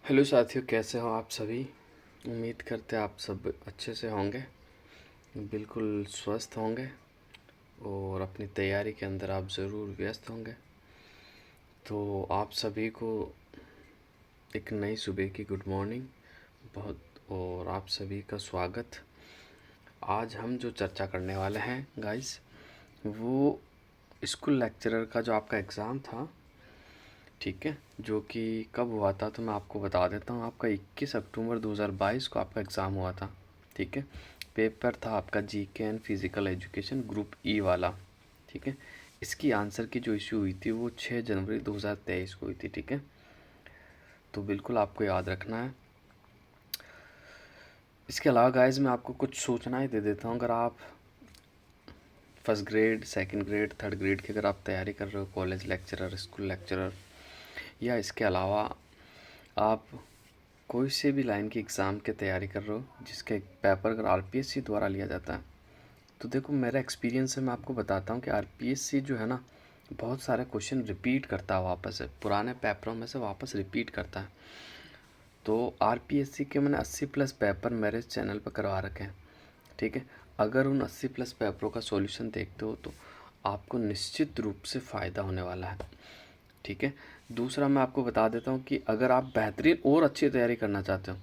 Hello साथियों, कैसे हो आप सभी। उम्मीद करते हैं आप सब अच्छे से होंगे, बिल्कुल स्वस्थ होंगे और अपनी तैयारी के अंदर आप ज़रूर व्यस्त होंगे। तो आप सभी को एक नई सुबह की गुड मॉर्निंग बहुत, और आप सभी का स्वागत। आज हम जो चर्चा करने वाले हैं गाइस, वो स्कूल लेक्चरर का जो आपका एग्ज़ाम था, ठीक है, जो कि कब हुआ था तो मैं आपको बता देता हूँ। आपका 21 अक्टूबर 2022 को आपका एग्ज़ाम हुआ था, ठीक है। पेपर था आपका GK and physical education group ई वाला, ठीक है। इसकी आंसर की जो इशू हुई थी वो 6 जनवरी 2023 को हुई थी, ठीक है। तो बिल्कुल आपको याद रखना है। इसके अलावा गाइस मैं आपको कुछ सूचनाएं दे देता हूँ। अगर आप first grade, second grade, third grade की अगर आप तैयारी कर रहे हो, कॉलेज लेक्चरर, स्कूल लेक्चरर, या इसके अलावा आप कोई से भी लाइन की एग्ज़ाम की तैयारी कर रहे हो जिसके पेपर अगर आरपीएससी द्वारा लिया जाता है, तो देखो मेरा एक्सपीरियंस है, मैं आपको बताता हूँ कि आरपीएससी जो है ना, बहुत सारे क्वेश्चन रिपीट करता है, वापस से पुराने पेपरों में से वापस रिपीट करता है। तो आरपीएससी के मैंने 80 प्लस पेपर मेरे चैनल पर करवा रखे हैं, ठीक है। अगर उन 80 प्लस पेपरों का सॉल्यूशन देखते हो तो आपको निश्चित रूप से फ़ायदा होने वाला है, ठीक है। दूसरा मैं आपको बता देता हूँ कि अगर आप बेहतरीन और अच्छी तैयारी करना चाहते हो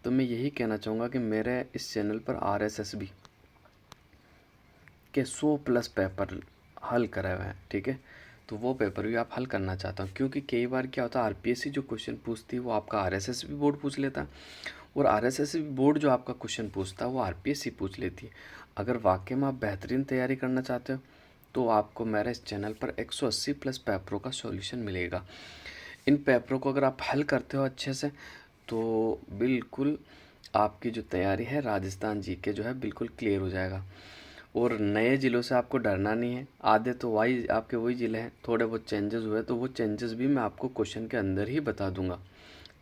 तो मैं यही कहना चाहूँगा कि मेरे इस चैनल पर आरएसएसबी के 100 प्लस पेपर हल करे हुए हैं, ठीक है। तो वो पेपर भी आप हल करना चाहता हूँ, क्योंकि कई बार क्या होता है, आरपीएससी जो क्वेश्चन पूछती है वो आपका आरएसएसबी बोर्ड पूछ लेता है, और आरएसएसबी बोर्ड जो आपका क्वेश्चन पूछता है वो आरपीएससी पूछ लेती है। अगर वाकई में आप बेहतरीन तैयारी करना चाहते हो तो आपको मेरे इस चैनल पर 180 प्लस पेपरों का सॉल्यूशन मिलेगा। इन पेपरों को अगर आप हल करते हो अच्छे से तो बिल्कुल आपकी जो तैयारी है राजस्थान जीके जो है बिल्कुल क्लियर हो जाएगा। और नए ज़िलों से आपको डरना नहीं है, आधे तो वही आपके वही ज़िले हैं, थोड़े बहुत चेंजेस हुए तो वो चेंजेस भी मैं आपको क्वेश्चन के अंदर ही बता दूंगा।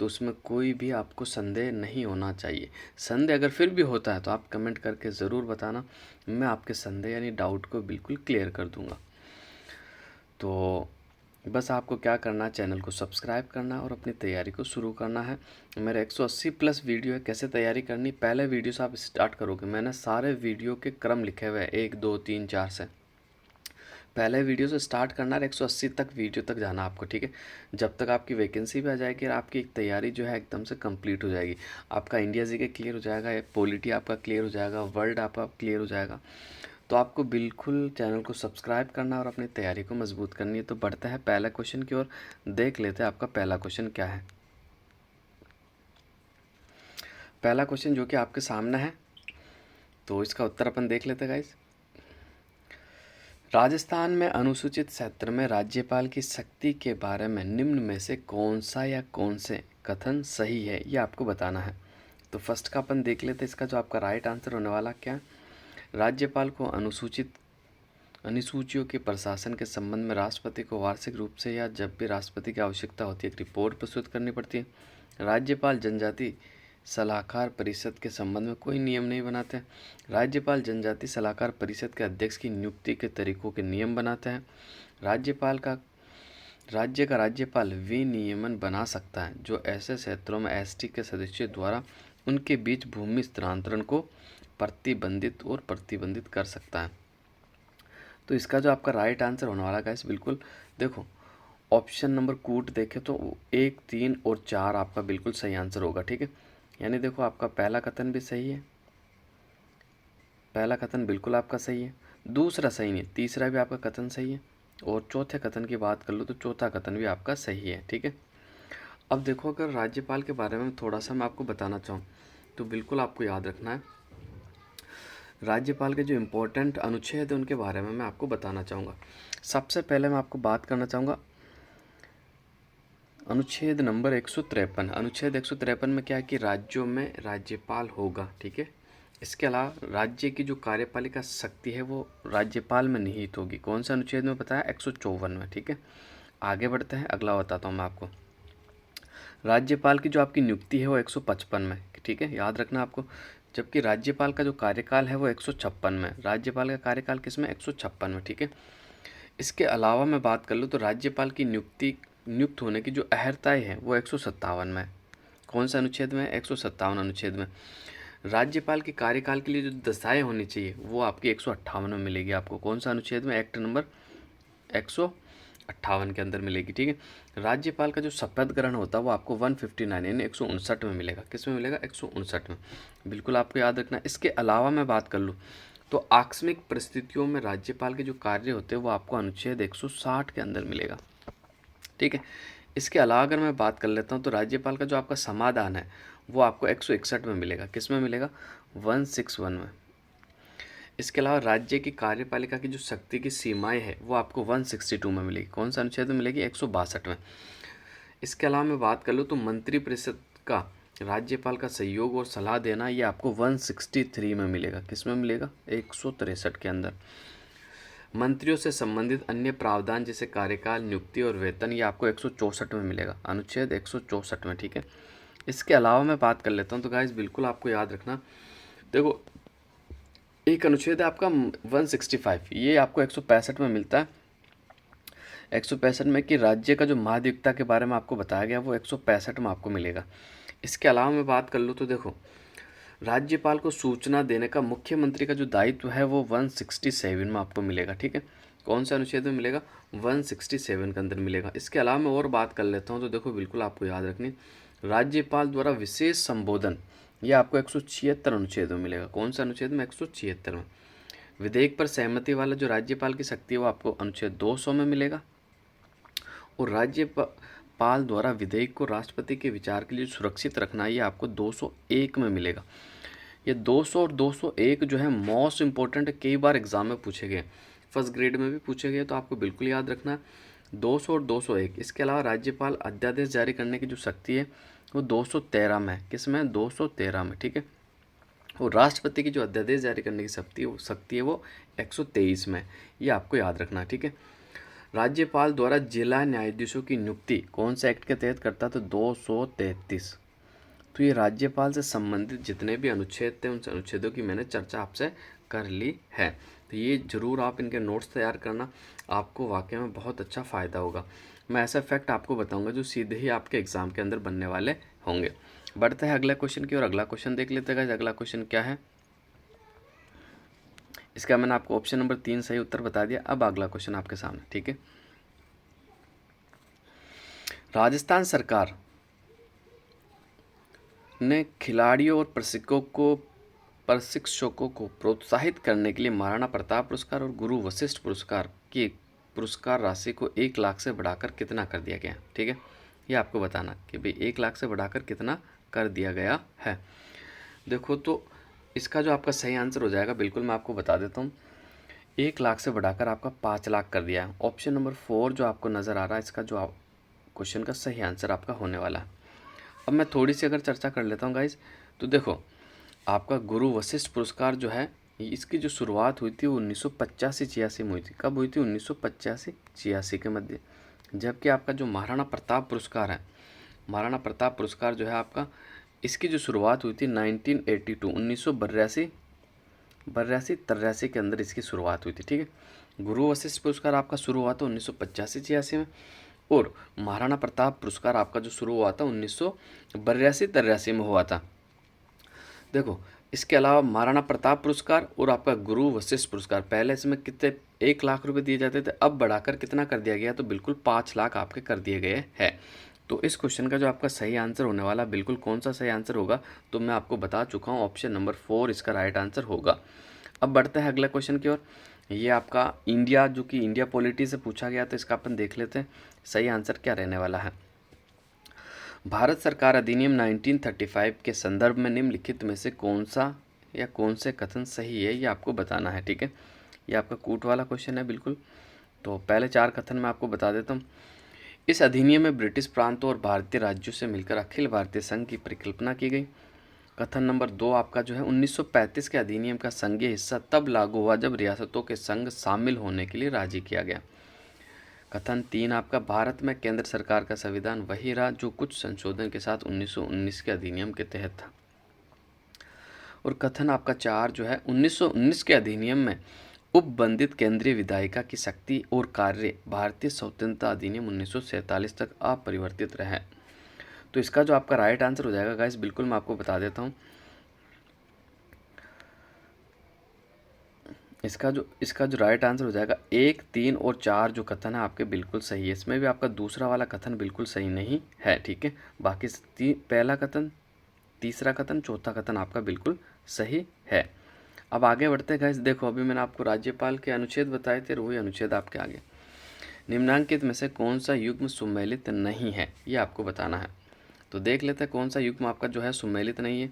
तो उसमें कोई भी आपको संदेह नहीं होना चाहिए। संदेह अगर फिर भी होता है तो आप कमेंट करके ज़रूर बताना, मैं आपके संदेह यानी डाउट को बिल्कुल क्लियर कर दूंगा। तो बस आपको क्या करना है, चैनल को सब्सक्राइब करना है और अपनी तैयारी को शुरू करना है। मेरे 180 प्लस वीडियो है, कैसे तैयारी करनी, पहले वीडियो से आप स्टार्ट करोगे। मैंने सारे वीडियो के क्रम लिखे हुए हैं, 1 2 3 4 से। पहले वीडियो से स्टार्ट करना है, 180 तक वीडियो तक जाना आपको, ठीक है। जब तक आपकी वैकेंसी भी आ जाएगी और आपकी तैयारी जो है एकदम से कंप्लीट हो जाएगी। आपका इंडिया जीके क्लियर हो जाएगा, पॉलिटी आपका क्लियर हो जाएगा, वर्ल्ड आपका क्लियर हो जाएगा। तो आपको बिल्कुल चैनल को सब्सक्राइब करना और अपनी तैयारी को मजबूत करनी है। तो बढ़ते हैं पहले क्वेश्चन की ओर, देख लेते हैं आपका पहला क्वेश्चन क्या है। पहला क्वेश्चन जो कि आपके सामने है, तो इसका उत्तर अपन देख लेते हैं गाइस। राजस्थान में अनुसूचित क्षेत्र में राज्यपाल की शक्ति के बारे में निम्न में से कौन सा या कौन से कथन सही है, ये आपको बताना है। तो फर्स्ट का अपन देख लेते हैं, इसका जो आपका राइट आंसर होने वाला क्या है। राज्यपाल को अनुसूचियों के प्रशासन के संबंध में राष्ट्रपति को वार्षिक रूप से या जब भी राष्ट्रपति की आवश्यकता होती है एक रिपोर्ट प्रस्तुत करनी पड़ती है। राज्यपाल जनजाति सलाहकार परिषद के संबंध में कोई नियम नहीं बनाते हैं। राज्यपाल जनजाति सलाहकार परिषद के अध्यक्ष की नियुक्ति के तरीकों के नियम बनाते हैं। राज्य का राज्यपाल विनियमन बना सकता है जो ऐसे क्षेत्रों में एसटी के सदस्यों द्वारा उनके बीच भूमि स्थानांतरण को प्रतिबंधित कर सकता है। तो इसका जो आपका राइट आंसर होने वाला है बिल्कुल देखो, ऑप्शन नंबर कूट देखे तो 1 3 और 4 आपका बिल्कुल सही आंसर होगा, ठीक है। यानी देखो आपका पहला कथन भी सही है, पहला कथन बिल्कुल आपका सही है, दूसरा सही नहीं, तीसरा भी आपका कथन सही है, और चौथे कथन की बात कर लो तो चौथा कथन भी आपका सही है, ठीक है। अब देखो अगर राज्यपाल के बारे में थोड़ा सा मैं आपको बताना चाहूँ तो बिल्कुल आपको याद रखना है, राज्यपाल के जो इम्पोर्टेंट अनुच्छेद है उनके बारे में मैं आपको बताना चाहूँगा। सबसे पहले मैं आपको बात करना चाहूँगा अनुच्छेद नंबर 153। अनुच्छेद 153 में क्या है कि राज्यों में राज्यपाल होगा, ठीक है। इसके अलावा राज्य की जो कार्यपालिका शक्ति है वो राज्यपाल में निहित होगी। कौन सा अनुच्छेद में बताया, 154 में, ठीक है। आगे बढ़ते हैं, अगला बताता हूँ मैं आपको। राज्यपाल की जो आपकी नियुक्ति है वो 155 में, ठीक है, याद रखना आपको। जबकि राज्यपाल का जो कार्यकाल है वो 156 में, राज्यपाल का कार्यकाल किसमें, 156 में, ठीक है। इसके अलावा मैं बात कर लूँ तो राज्यपाल की नियुक्त होने की जो अहर्ताएँ हैं वो 157 में, कौन सा अनुच्छेद में? 157 अनुच्छेद में। राज्यपाल के कार्यकाल के लिए जो दशाएं होनी चाहिए वो आपकी 158 में मिलेगी आपको। कौन सा अनुच्छेद में? एक्ट नंबर 158 के अंदर मिलेगी, ठीक है। राज्यपाल का जो शपथ ग्रहण होता है वो आपको 159 यानी 159 में मिलेगा। किस में मिलेगा? 159 में। बिल्कुल आपको याद रखना। इसके अलावा मैं बात कर लूँ तो आकस्मिक परिस्थितियों में राज्यपाल के जो कार्य होते हैं वो आपको अनुच्छेद 160 के अंदर मिलेगा, ठीक है। इसके अलावा अगर मैं बात कर लेता हूँ तो राज्यपाल का जो आपका समाधान है वो आपको 161 में मिलेगा। किस में मिलेगा? 161 में। इसके अलावा राज्य की कार्यपालिका की जो शक्ति की सीमाएं है वो आपको 162 में मिलेगी। कौन सा अनुच्छेद में मिलेगी? 162 में। इसके अलावा मैं बात कर लूँ तो मंत्रिपरिषद का राज्यपाल का सहयोग और सलाह देना ये आपको 163 में मिलेगा। किस में मिलेगा? 163 के अंदर। मंत्रियों से संबंधित अन्य प्रावधान जैसे कार्यकाल, नियुक्ति और वेतन ये आपको 164 में मिलेगा, अनुच्छेद 164 में, ठीक है। इसके अलावा मैं बात कर लेता हूँ तो गाइस बिल्कुल आपको याद रखना, देखो एक अनुच्छेद है आपका 165, ये आपको 165 में मिलता है। 165 में कि राज्य का जो महाधिवक्ता के बारे में आपको बताया गया वो 165 में आपको मिलेगा। इसके अलावा मैं बात कर लूँ तो देखो राज्यपाल को सूचना देने का मुख्यमंत्री का जो दायित्व है वो 167 में आपको मिलेगा, ठीक है। कौन सा अनुच्छेद में मिलेगा? 167 के अंदर मिलेगा। इसके अलावा मैं और बात कर लेता हूँ तो देखो बिल्कुल आपको याद रखनी, राज्यपाल द्वारा विशेष संबोधन ये आपको 176 अनुच्छेद में मिलेगा। कौन सा अनुच्छेद में? 176 में। विधेयक पर सहमति वाला जो राज्यपाल की शक्ति है वो आपको अनुच्छेद 200 में मिलेगा। और राज्यपाल द्वारा विधेयक को राष्ट्रपति के विचार के लिए सुरक्षित रखना ये आपको 201 में मिलेगा। ये 200 और 201 जो है मोस्ट इंपॉर्टेंट है, कई बार एग्जाम में पूछे गए, फर्स्ट ग्रेड में भी पूछे गए, तो आपको बिल्कुल याद रखना 200 और 201। इसके अलावा राज्यपाल अध्यादेश जारी करने की जो शक्ति है वो 213 में है। किस में? 213 में, ठीक है। और राष्ट्रपति की जो अध्यादेश जारी करने की शक्ति है वो 123 में। ये आपको याद रखना, ठीक है। राज्यपाल द्वारा जिला न्यायाधीशों की नियुक्ति कौन से एक्ट के तहत करता है? तो 233। तो ये राज्यपाल से संबंधित जितने भी अनुच्छेद थे उन अनुच्छेदों की मैंने चर्चा आपसे कर ली है। तो ये ज़रूर आप इनके नोट्स तैयार करना, आपको वाकई में बहुत अच्छा फ़ायदा होगा। मैं ऐसा फैक्ट आपको बताऊंगा जो सीधे ही आपके एग्ज़ाम के अंदर बनने वाले होंगे। बढ़ते हैं अगले क्वेश्चन की और अगला क्वेश्चन देख लेते हैं। अगला क्वेश्चन क्या है? इसका मैंने आपको ऑप्शन नंबर 3 सही उत्तर बता दिया। अब अगला क्वेश्चन आपके सामने, ठीक है। राजस्थान सरकार ने खिलाड़ियों और प्रशिक्षकों को प्रोत्साहित करने के लिए महाराणा प्रताप पुरस्कार और गुरु वशिष्ठ पुरस्कार की पुरस्कार राशि को 1 लाख से बढ़ाकर कितना कर दिया गया, ठीक है। ये आपको बताना कि भाई 1 लाख से बढ़ाकर कितना कर दिया गया है। देखो तो इसका जो आपका सही आंसर हो जाएगा, बिल्कुल मैं आपको बता देता हूँ, 1 लाख से बढ़ाकर आपका 5 लाख कर दिया है। ऑप्शन नंबर 4 जो आपको नज़र आ रहा है इसका जो क्वेश्चन का सही आंसर आपका होने वाला है। अब मैं थोड़ी सी अगर चर्चा कर लेता हूँ गाइज, तो देखो आपका गुरु वशिष्ठ पुरस्कार जो है इसकी जो शुरुआत हुई थी वो 1985-86 में हुई थी। कब हुई थी? 1985-86 के मध्य। जबकि आपका जो महाराणा प्रताप पुरस्कार है, महाराणा प्रताप पुरस्कार जो है आपका, इसकी जो शुरुआत हुई थी 1982 83 के अंदर इसकी शुरुआत हुई थी, ठीक है। गुरु वशिष्ठ पुरस्कार आपका शुरू हुआ था 1985-86 में, और महाराणा प्रताप पुरस्कार आपका जो शुरू हुआ था 1982-83 में हुआ था। देखो इसके अलावा महाराणा प्रताप पुरस्कार और आपका गुरु वशिष्ठ पुरस्कार पहले इसमें कितने 1 लाख रुपए दिए जाते थे, अब बढ़ाकर कितना कर दिया गया? तो बिल्कुल 5 लाख आपके कर दिए गए हैं। तो इस क्वेश्चन का जो आपका सही आंसर होने वाला बिल्कुल कौन सा सही आंसर होगा, तो मैं आपको बता चुका हूँ, ऑप्शन नंबर 4 इसका राइट आंसर होगा। अब बढ़ते हैं अगले क्वेश्चन की ओर। ये आपका इंडिया जो कि इंडिया पॉलिटी से पूछा गया, तो इसका अपन देख लेते हैं सही आंसर क्या रहने वाला है। भारत सरकार अधिनियम 1935 के संदर्भ में निम्नलिखित में से कौन सा या कौन से कथन सही है, ये आपको बताना है, ठीक है। ये आपका कूट वाला क्वेश्चन है बिल्कुल। तो पहले 4 कथन मैं आपको बता देता हूँ। इस अधिनियम में ब्रिटिश प्रांतों और भारतीय राज्यों से मिलकर अखिल भारतीय संघ की परिकल्पना की गई। कथन नंबर 2 आपका जो है 1935 के अधिनियम का संघीय हिस्सा तब लागू हुआ जब रियासतों के संघ शामिल होने के लिए राजी किया गया। कथन 3 आपका भारत में केंद्र सरकार का संविधान वही रहा जो कुछ संशोधन के साथ 1919 के अधिनियम के तहत था। और कथन आपका 4 जो है 1919 के अधिनियम में उपबंधित केंद्रीय विधायिका की शक्ति और कार्य भारतीय स्वतंत्रता अधिनियम 1947 तक अपरिवर्तित रहे। तो इसका जो आपका राइट आंसर हो जाएगा गाइस, बिल्कुल मैं आपको बता देता हूँ, इसका जो राइट आंसर हो जाएगा 1, 3 और 4 जो कथन है आपके बिल्कुल सही है। इसमें भी आपका दूसरा वाला कथन बिल्कुल सही नहीं है, ठीक है। बाकी पहला कथन, तीसरा कथन, चौथा कथन आपका बिल्कुल सही है। अब आगे बढ़ते हैं गाइस। देखो अभी मैंने आपको राज्यपाल के अनुच्छेद बताए थे, वही अनुच्छेद आपके आगे। निम्नांकित में से कौन सा युग्म सुमेलित नहीं है, ये आपको बताना है। तो देख लेते हैं कौन सा युग्म आपका जो है सुमेलित नहीं है।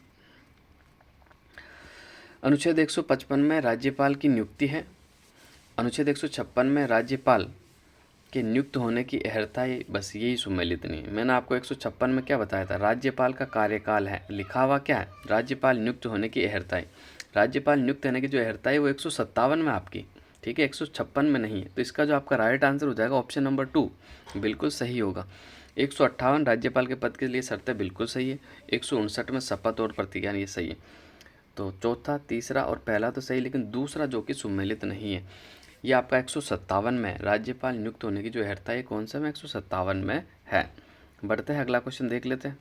अनुच्छेद 155 में राज्यपाल की नियुक्ति है। अनुच्छेद 156 में राज्यपाल के नियुक्त होने की अर्हता है, बस यही सुमेलित नहीं है। मैंने आपको 156 में क्या बताया था, राज्यपाल का कार्यकाल है, लिखा हुआ क्या है, राज्यपाल नियुक्त होने की अर्हता है। राज्यपाल नियुक्त होने की जो अर्हता है वो 157 में आपकी, ठीक है, 156 में नहीं है। तो इसका जो आपका राइट आंसर हो जाएगा ऑप्शन नंबर 2 बिल्कुल सही होगा। 158 राज्यपाल के पद के लिए शर्तें बिल्कुल सही है। 159 में शपथ और प्रतिज्ञा, ये सही है। तो चौथा, तीसरा और पहला तो सही, लेकिन दूसरा जो कि सुमेलित नहीं है, ये आपका 157 में राज्यपाल नियुक्त होने की जो अर्हता है कौन सा में 157 में है। बढ़ते हैं, अगला क्वेश्चन देख लेते हैं।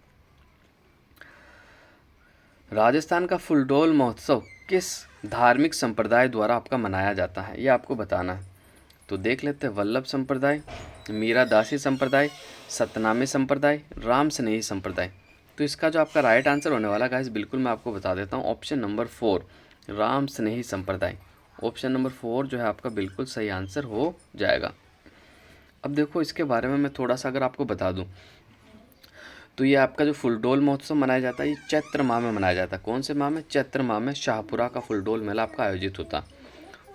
राजस्थान का फुलडोल महोत्सव किस धार्मिक संप्रदाय द्वारा आपका मनाया जाता है, ये आपको बताना है। तो देख लेते हैं, वल्लभ संप्रदाय, मीरा दासी संप्रदाय, सतनामी संप्रदाय, राम स्नेही संप्रदाय। तो इसका जो आपका राइट आंसर होने वाला गाइस, बिल्कुल मैं आपको बता देता हूँ, ऑप्शन नंबर 4 राम स्नेही संप्रदाय। ऑप्शन नंबर 4 जो है आपका बिल्कुल सही आंसर हो जाएगा। अब देखो इसके बारे में मैं थोड़ा सा अगर आपको बता दूं, तो ये आपका जो फुलडोल महोत्सव मनाया जाता है, ये चैत्र माह में मनाया जाता है। कौन से माह में, चैत्र माह में शाहपुरा का फुलडोल मेला आपका आयोजित होता।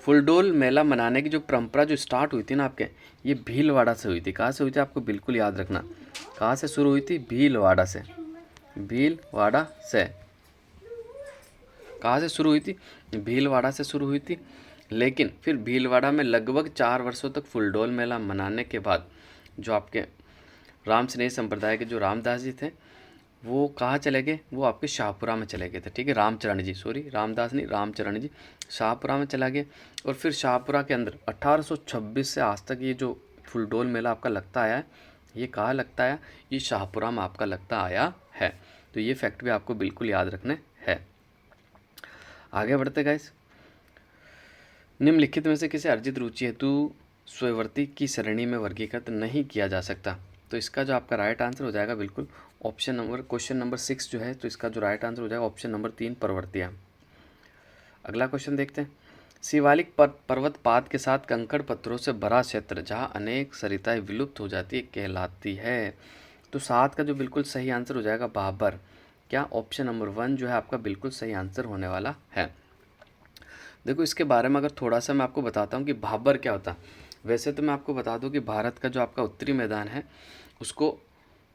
फुलडोल मेला मनाने की जो परंपरा जो स्टार्ट हुई थी ना आपके, ये भीलवाड़ा से हुई थी। कहाँ से हुई थी आपको बिल्कुल याद रखना, कहाँ से शुरू हुई थी, भीलवाड़ा से। भीलवाड़ा से कहाँ से शुरू हुई थी, भीलवाड़ा से शुरू हुई थी। लेकिन फिर भीलवाड़ा में लगभग 4 वर्षों तक फुलडोल मेला मनाने के बाद जो आपके राम स्नेही संप्रदाय के जो रामदास जी थे, वो कहाँ चले गए, वो आपके शाहपुरा में चले गए थे, ठीक है। रामचरण जी, सॉरी रामदास नहीं, रामचरण जी शाहपुरा में चला गए। और फिर शाहपुरा के अंदर 1826 से आज तक ये जो फुलडोल मेला आपका लगता आया है, ये कहाँ लगता आया, ये शाहपुरा में आपका लगता आया है। तो ये फैक्ट भी आपको बिल्कुल याद रखने हैं। आगे बढ़ते गाइस। निम्नलिखित में से किसे अर्जित रुचि हेतु स्ववर्ती की श्रेणी में वर्गीकृत नहीं किया जा सकता। तो इसका जो आपका राइट आंसर हो जाएगा बिल्कुल ऑप्शन नंबर, क्वेश्चन नंबर 6 जो है, तो इसका जो राइट आंसर हो जाएगा ऑप्शन नंबर 3 परवर्तियाँ। अगला क्वेश्चन देखते हैं। शिवालिक पर्वत पाद के साथ कंकड़ पत्थरों से भरा क्षेत्र जहाँ अनेक सरिताएं विलुप्त हो जाती है कहलाती है। तो 7 का जो बिल्कुल सही आंसर हो जाएगा भाबर। क्या, ऑप्शन नंबर 1 जो है आपका बिल्कुल सही आंसर होने वाला है। देखो इसके बारे में अगर थोड़ा सा मैं आपको बताता हूँ कि भाबर क्या होता है। वैसे तो मैं आपको बता दूँ कि भारत का जो आपका उत्तरी मैदान है उसको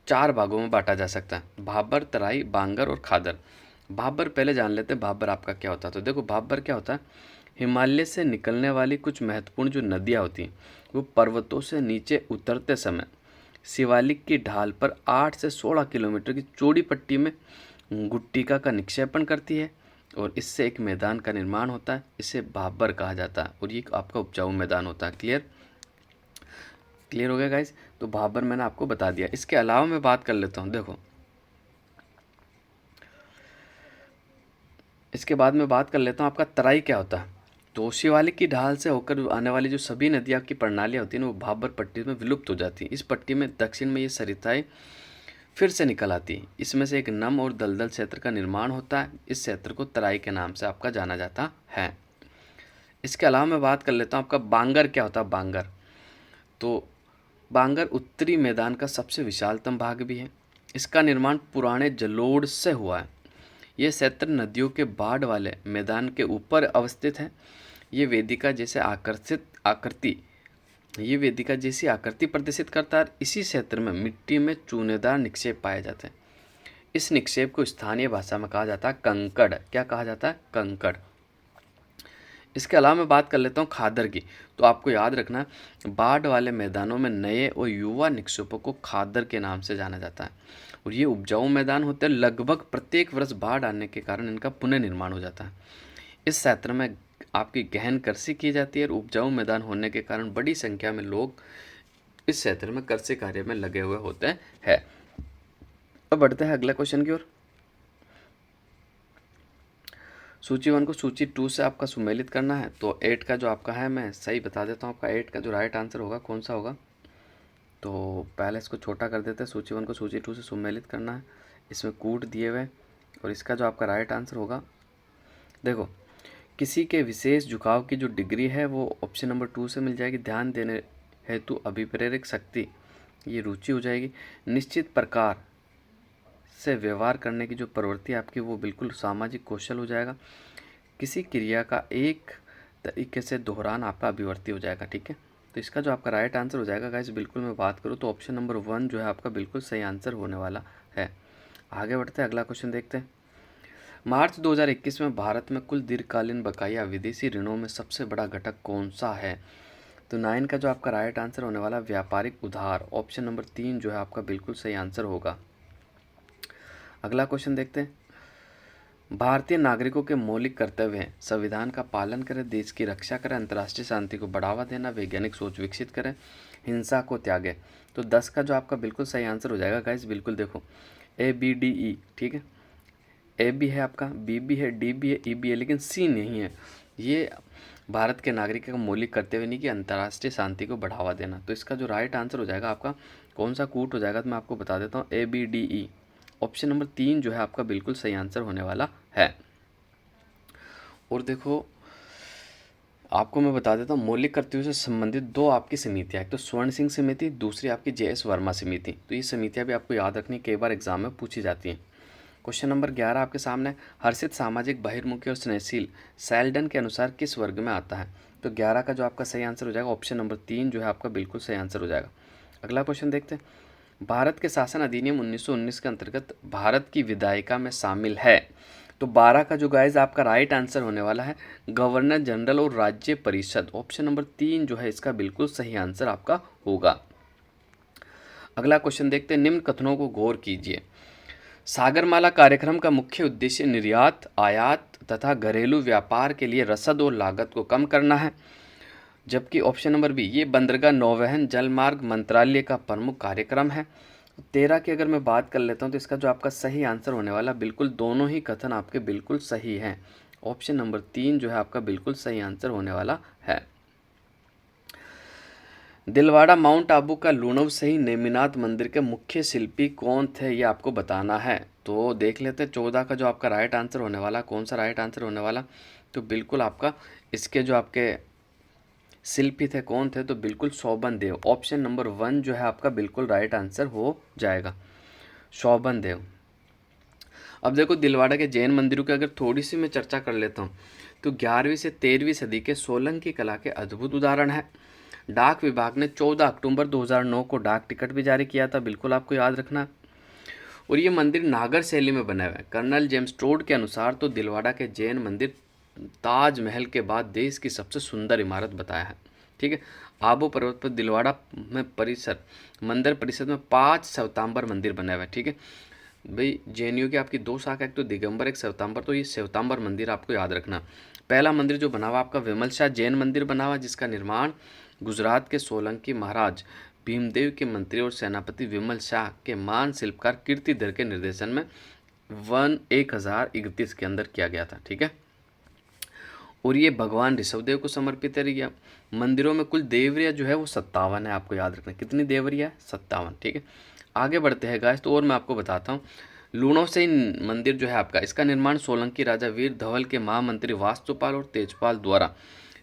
4 भागों में बांटा जा सकता है, भाबर, तराई, बांगर और खादर। भाबर पहले जान लेते हैं भाबर आपका क्या होता है। तो देखो भाबर क्या होता है, हिमालय से निकलने वाली कुछ महत्वपूर्ण जो नदियाँ होती हैं वो पर्वतों से नीचे उतरते समय शिवालिक की ढाल पर 8 से 16 किलोमीटर की चौड़ी पट्टी में गुट्टिका का निक्षेपण करती है और इससे एक मैदान का निर्माण होता है। इसे भाबर कहा जाता है और ये आपका उपजाऊ मैदान होता है। क्लियर हो गया गाइस। तो भाबर मैंने आपको बता दिया। इसके अलावा मैं बात कर लेता हूँ। देखो इसके बाद मैं बात कर लेता हूँ आपका तराई क्या होता है। तो शिवालिक की ढाल से होकर आने वाली जो सभी नदियाँ की प्रणालियाँ होती हैं वो भाबर पट्टी में विलुप्त हो जाती है। इस पट्टी में दक्षिण में ये सरिताएं फिर से निकल आती है। इसमें से एक नम और दलदल क्षेत्र का निर्माण होता है। इस क्षेत्र को तराई के नाम से आपका जाना जाता है। इसके अलावा मैं बात कर लेता हूँ आपका बांगर क्या होता है। बांगर, तो बांगर उत्तरी मैदान का सबसे विशालतम भाग भी है। इसका निर्माण पुराने जलोढ़ से हुआ है। यह क्षेत्र नदियों के बाढ़ वाले मैदान के ऊपर अवस्थित है। ये वेदिका जैसी आकृति प्रदर्शित करता है। इसी क्षेत्र में मिट्टी में चूनेदार निक्षेप पाए जाते हैं। इस निक्षेप को स्थानीय भाषा में कहा जाता है कंकड़। क्या कहा जाता है, कंकड़। इसके अलावा मैं बात कर लेता हूँ खादर की। तो आपको याद रखना, बाढ़ वाले मैदानों में नए और युवा निक्षेपों को खादर के नाम से जाना जाता है और ये उपजाऊ मैदान होते हैं। लगभग प्रत्येक वर्ष बाढ़ आने के कारण इनका पुनर्निर्माण हो जाता है। इस क्षेत्र में आपकी गहन कृषि की जाती है और उपजाऊ मैदान होने के कारण बड़ी संख्या में लोग इस क्षेत्र में कृषि कार्य में लगे हुए होते हैं। अब बढ़ते हैं अगला क्वेश्चन की ओर। सूची 1 को सूची 2 से आपका सुमेलित करना है। तो 8 का जो आपका है, मैं सही बता देता हूँ, आपका 8 का जो राइट आंसर होगा कौन सा होगा। तो पहले इसको छोटा कर देते हैं, सूची 1 को सूची 2 से सुमेलित करना है, इसमें कूट दिए हुए, और इसका जो आपका राइट आंसर होगा, देखो, किसी के विशेष झुकाव की जो डिग्री है वो ऑप्शन नंबर 2 से मिल जाएगी। ध्यान देने हेतु अभिप्रेरक शक्ति, ये रुचि हो जाएगी। निश्चित प्रकार से व्यवहार करने की जो प्रवृत्ति आपकी, वो बिल्कुल सामाजिक कौशल हो जाएगा। किसी क्रिया का एक तरीके से दोहरान आपका अभिवर्ती हो जाएगा, ठीक है। तो इसका जो आपका राइट आंसर हो जाएगा गाइस, बिल्कुल मैं बात करूँ तो ऑप्शन नंबर 1 जो है आपका बिल्कुल सही आंसर होने वाला है। आगे बढ़ते हैं, अगला क्वेश्चन देखते हैं। मार्च 2021 में भारत में कुल दीर्घकालीन बकाया विदेशी ऋणों में सबसे बड़ा घटक कौन सा है। तो 9 का जो आपका राइट आंसर होने वाला व्यापारिक उधार, ऑप्शन नंबर 3 जो है आपका बिल्कुल सही आंसर होगा। अगला क्वेश्चन देखते हैं। भारतीय नागरिकों के मौलिक कर्तव्य हैं, संविधान का पालन करें, देश की रक्षा करें, अंतर्राष्ट्रीय शांति को बढ़ावा देना, वैज्ञानिक सोच विकसित करें, हिंसा को त्यागें। तो 10 का जो आपका बिल्कुल सही आंसर हो जाएगा गाइस, बिल्कुल देखो, ABDE, ठीक है। ए भी है आपका, बी भी है, डी भी है, ई भी है, लेकिन सी नहीं है। ये भारत के नागरिकों का मौलिक कर्तव्य नहीं कि अंतर्राष्ट्रीय शांति को बढ़ावा देना। तो इसका जो राइट आंसर हो जाएगा आपका कौन सा कूट हो जाएगा, तो मैं आपको बता देता हूँ, ABDE, ऑप्शन नंबर 3 जो है आपका बिल्कुल सही आंसर होने वाला है। और देखो, आपको मैं बता देता हूँ, मौलिक कर्तव्यों से संबंधित 2 आपकी समितियाँ, एक तो स्वर्ण सिंह समिति, दूसरी आपकी JS वर्मा समिति। तो ये समितियाँ भी आपको याद रखनी, कई बार एग्जाम में पूछी जाती हैं। क्वेश्चन नंबर 11 आपके सामने, हर्षित सामाजिक बहिर्मुखी और स्नेहशील सेल्डन के अनुसार किस वर्ग में आता है। तो 11 का जो आपका सही आंसर हो जाएगा, ऑप्शन नंबर 3 जो है आपका बिल्कुल सही आंसर हो जाएगा। अगला क्वेश्चन देखते हैं। भारत के शासन अधिनियम 1919 के अंतर्गत भारत की विधायिका में शामिल है। तो 12 का जो गाइज आपका राइट आंसर होने वाला है गवर्नर जनरल और राज्य परिषद, ऑप्शन नंबर 3 जो है इसका बिल्कुल सही आंसर आपका होगा। अगला क्वेश्चन देखते हैं। निम्न कथनों को गौर कीजिए। सागरमाला कार्यक्रम का मुख्य उद्देश्य निर्यात, आयात तथा घरेलू व्यापार के लिए रसद और लागत को कम करना है। जबकि ऑप्शन नंबर बी, ये बंदरगाह नौवहन जलमार्ग मंत्रालय का प्रमुख कार्यक्रम है। 13 की अगर मैं बात कर लेता हूँ तो इसका जो आपका सही आंसर होने वाला, बिल्कुल दोनों ही कथन आपके बिल्कुल सही हैं। ऑप्शन नंबर 3 जो है आपका बिल्कुल सही आंसर होने वाला है। दिलवाड़ा माउंट आबू का लुणव सही नेमिनाथ मंदिर के मुख्य शिल्पी कौन थे, ये आपको बताना है। तो देख लेते हैं 14 का जो आपका राइट आंसर होने वाला, कौन सा राइट आंसर होने वाला। तो बिल्कुल आपका इसके जो आपके शिल्पी थे कौन थे, तो बिल्कुल शोभन देव, ऑप्शन नंबर 1 जो है आपका बिल्कुल राइट आंसर हो जाएगा, शोभन देव। अब देखो, दिलवाड़ा के जैन मंदिरों की अगर थोड़ी सी मैं चर्चा कर लेता हूँ तो 11वीं से 13वीं सदी के सोलंकी कला के अद्भुत उदाहरण है। डाक विभाग ने 14 अक्टूबर 2009 को डाक टिकट भी जारी किया था, बिल्कुल आपको याद रखना। और ये मंदिर नागर शैली में बना हुआ है। कर्नल जेम्स टोड के अनुसार तो दिलवाड़ा के जैन मंदिर ताजमहल के बाद देश की सबसे सुंदर इमारत बताया है, ठीक है। आबू पर्वत पर दिलवाड़ा में मंदिर परिसर में 5 श्वेतांबर मंदिर बने हुए हैं, ठीक है भाई। जैनियों की आपकी 2 शाखा, एक तो दिगंबर, एक श्वेतांबर। तो ये श्वेतांबर मंदिर आपको याद रखना। पहला मंदिर जो बना हुआ आपका विमल शाह जैन मंदिर बना हुआ, जिसका निर्माण गुजरात के सोलंकी महाराज भीमदेव के मंत्री और सेनापति विमल शाह के महान शिल्पकार कीर्तिधर के निर्देशन में 1031 के अंदर किया गया था, ठीक है। और ये भगवान ऋषभदेव को समर्पित है। यह मंदिरों में कुल देवरिया जो है वो 57 है, आपको याद रखना। कितनी देवरिया है? 57, ठीक है। आगे बढ़ते हैं गाइस, तो और मैं आपको बताता हूँ। लूणों से मंदिर जो है आपका, इसका निर्माण सोलंकी राजा वीर धवल के महामंत्री वास्तुपाल और तेजपाल द्वारा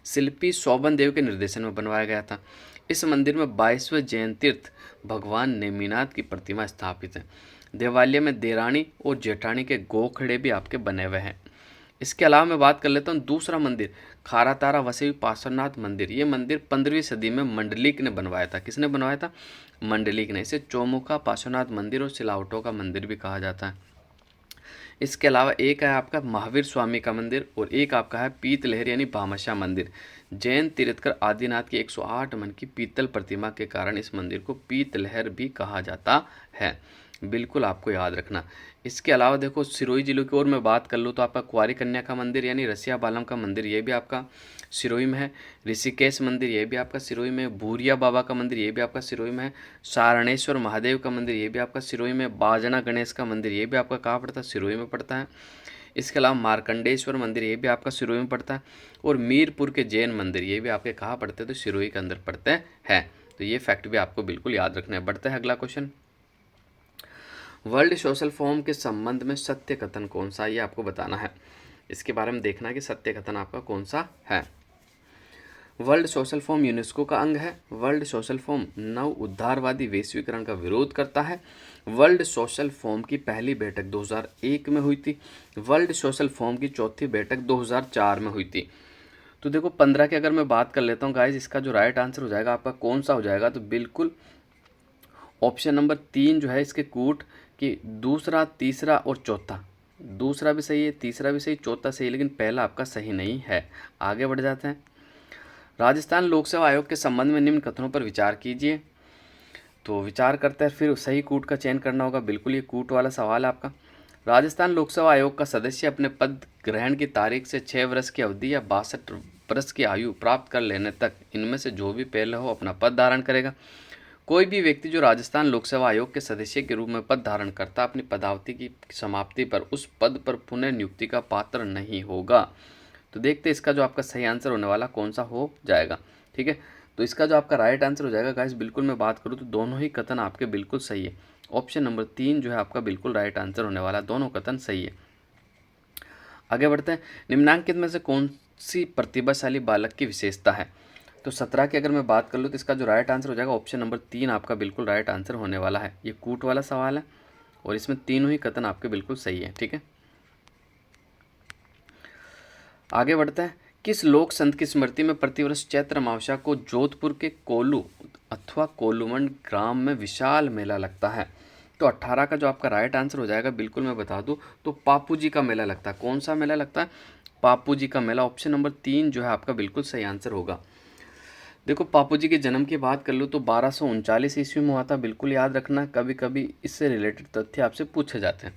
शिल्पी शोभन देव के निर्देशन में बनवाया गया था। इस मंदिर में 22वें जैन तीर्थ भगवान नेमिनाथ की प्रतिमा स्थापित है। देवालय में देरानी और जेठानी के गोखड़े भी आपके बने हुए हैं। इसके अलावा मैं बात कर लेता हूँ दूसरा मंदिर, खारातारा वसई पार्श्वनाथ मंदिर। ये मंदिर 15वीं सदी में मंडलिक ने बनवाया था। किसने बनवाया था? मंडलिक ने। इसे चौमुखा पार्श्वनाथ मंदिर और सिलावटों का मंदिर भी कहा जाता है। इसके अलावा एक है आपका महावीर स्वामी का मंदिर और एक आपका है पीत लहर यानी भामाशाह मंदिर। जैन तीर्थकर आदिनाथ की 108 मन की पीतल प्रतिमा के कारण इस मंदिर को पीत लहर भी कहा जाता है। बिल्कुल आपको याद रखना। इसके अलावा देखो सिरोही जिले की ओर मैं बात कर लूँ तो आपका कुंवारी कन्या का मंदिर यानी रसिया बालम का मंदिर, ये भी आपका सिरोही में है। ऋषिकेश मंदिर, ये भी आपका सिरोही में है। भूरिया बाबा का मंदिर, ये भी आपका सिरोही में है। सारणेश्वर महादेव का मंदिर, ये भी आपका सिरोही में। बाजना गणेश का मंदिर, ये भी आपका कहाँ पड़ता है? सिरोही में पड़ता है। इसके अलावा मार्कंडेश्वर मंदिर, ये भी आपका सिरोही में पड़ता है। और मीरपुर के जैन मंदिर, ये भी आपके कहाँ पड़ते हैं? तो सिरोही के अंदर पड़ते हैं। तो ये फैक्ट भी आपको बिल्कुल याद रखना है। बढ़ते हैं अगला क्वेश्चन। वर्ल्ड सोशल फॉर्म के संबंध में सत्य कथन कौन सा है, ये आपको बताना है। इसके बारे में देखना है कि सत्य कथन आपका कौन सा है। वर्ल्ड सोशल फॉर्म यूनेस्को का अंग है। वर्ल्ड सोशल फॉर्म नव उद्धारवादी वैश्वीकरण का विरोध करता है। वर्ल्ड सोशल फॉर्म की पहली बैठक 2001 में हुई थी। वर्ल्ड सोशल फॉर्म की चौथी बैठक 2004 में हुई थी। तो देखो 15 की अगर मैं बात कर लेता हूँ गाइज, इसका जो राइट आंसर हो जाएगा आपका कौन सा हो जाएगा? तो बिल्कुल ऑप्शन नंबर 3 जो है इसके कूट कि दूसरा, तीसरा और चौथा। दूसरा भी सही है, तीसरा भी सही, चौथा सही, लेकिन पहला आपका सही नहीं है। आगे बढ़ जाते हैं। राजस्थान लोक सेवा आयोग के संबंध में निम्न कथनों पर विचार कीजिए। तो विचार करते हैं, फिर सही कूट का चयन करना होगा। बिल्कुल ये कूट वाला सवाल है आपका। राजस्थान लोक सेवा आयोग का सदस्य अपने पद ग्रहण की तारीख से 6 वर्ष की अवधि या 62 वर्ष की आयु प्राप्त कर लेने तक इनमें से जो भी पहले हो अपना पद धारण करेगा। कोई भी व्यक्ति जो राजस्थान लोक सेवा आयोग के सदस्य के रूप में पद धारण करता अपनी पदावधि की समाप्ति पर उस पद पर पुनः नियुक्ति का पात्र नहीं होगा। तो देखते हैं इसका जो आपका सही आंसर होने वाला कौन सा हो जाएगा। ठीक है, तो इसका जो आपका राइट आंसर हो जाएगा गाइस, बिल्कुल मैं बात करूँ तो दोनों ही कथन आपके बिल्कुल सही है। ऑप्शन नंबर 3 जो है आपका बिल्कुल राइट आंसर होने वाला, दोनों कथन सही है। आगे बढ़ते हैं। निम्नांकित में से कौन सी प्रतिभाशाली बालक की विशेषता है? तो 17 की अगर मैं बात कर लूँ तो इसका जो राइट आंसर हो जाएगा ऑप्शन नंबर 3 आपका बिल्कुल राइट आंसर होने वाला है। ये कूट वाला सवाल है और इसमें तीनों ही कथन आपके बिल्कुल सही है। ठीक है, आगे बढ़ते हैं। किस लोक संत की स्मृति में प्रतिवर्ष चैत्र अमावस्या को जोधपुर के कोल्लू अथवा कोल्लूमंड ग्राम में विशाल मेला लगता है? तो 18 का जो आपका राइट आंसर हो जाएगा, बिल्कुल मैं बता दूं तो पापू जी का मेला लगता है। कौन सा मेला लगता है? पापू जी का मेला। ऑप्शन नंबर 3 जो है आपका बिल्कुल सही आंसर होगा। देखो पापू जी के जन्म की बात कर लो तो 1239 ईस्वी में हुआ था। बिल्कुल याद रखना, कभी कभी इससे रिलेटेड तथ्य आपसे पूछे जाते हैं।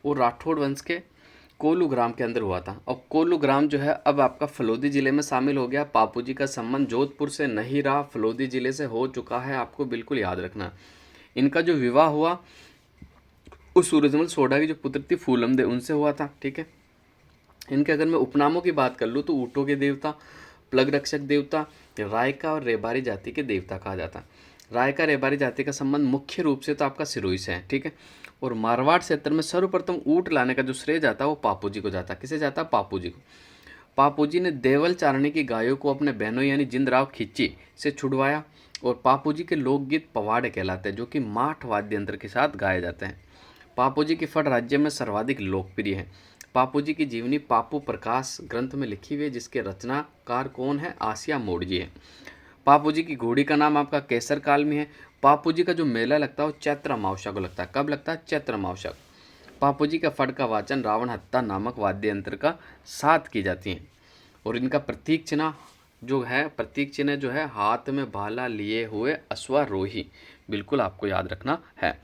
और राठौड़ वंश के कोल्लू ग्राम के अंदर हुआ था। और कोल्लू ग्राम जो है अब आपका फलोदी जिले में शामिल हो गया। पापू जी का संबंध जोधपुर से नहीं रहा, फलोदी जिले से हो चुका है। आपको बिल्कुल याद रखना। इनका जो विवाह हुआ उस सूरजमल सोडा की जो पुत्र थी फूलम दे उनसे हुआ था। ठीक है, इनके अगर मैं उपनामों की बात कर लूँ तो ऊँटों के देवता, प्लग रक्षक देवता, रायका और रेबारी जाति के देवता कहा जाता है। रायका रेबारी जाति का संबंध मुख्य रूप से तो आपका सिरोही से है। ठीक है, और मारवाड़ क्षेत्र में सर्वप्रथम ऊँट लाने का जो श्रेय जाता है वो पापू जी को जाता है। किसे जाता है? पापू जी को। पापू जी ने देवल चारणी की गायों को अपने बहनों यानी जिंदराव खिच्ची से छुड़वाया। और पापू जी के लोकगीत पवाड़े कहलाते हैं जो कि माठ वाद्य यंत्र के साथ गाए जाते हैं। पापू जी की फट राज्य में सर्वाधिक लोकप्रिय है। पापू जी की जीवनी पापू प्रकाश ग्रंथ में लिखी हुई है जिसके रचनाकार कौन है? आसिया मोड़जी है। पापू जी की घोड़ी का नाम आपका केसर काल में है। पापू जी का जो मेला लगता है वो चैत्र अमावस्या को लगता है। कब लगता है? चैत्र अमावस्या। पापू जी का फट का वाचन रावण हत्ता नामक वाद्य यंत्र का साथ की जाती है। और इनका प्रतीक चिन्ह जो है हाथ में भाला लिए हुए अश्वारोही। बिल्कुल आपको याद रखना है।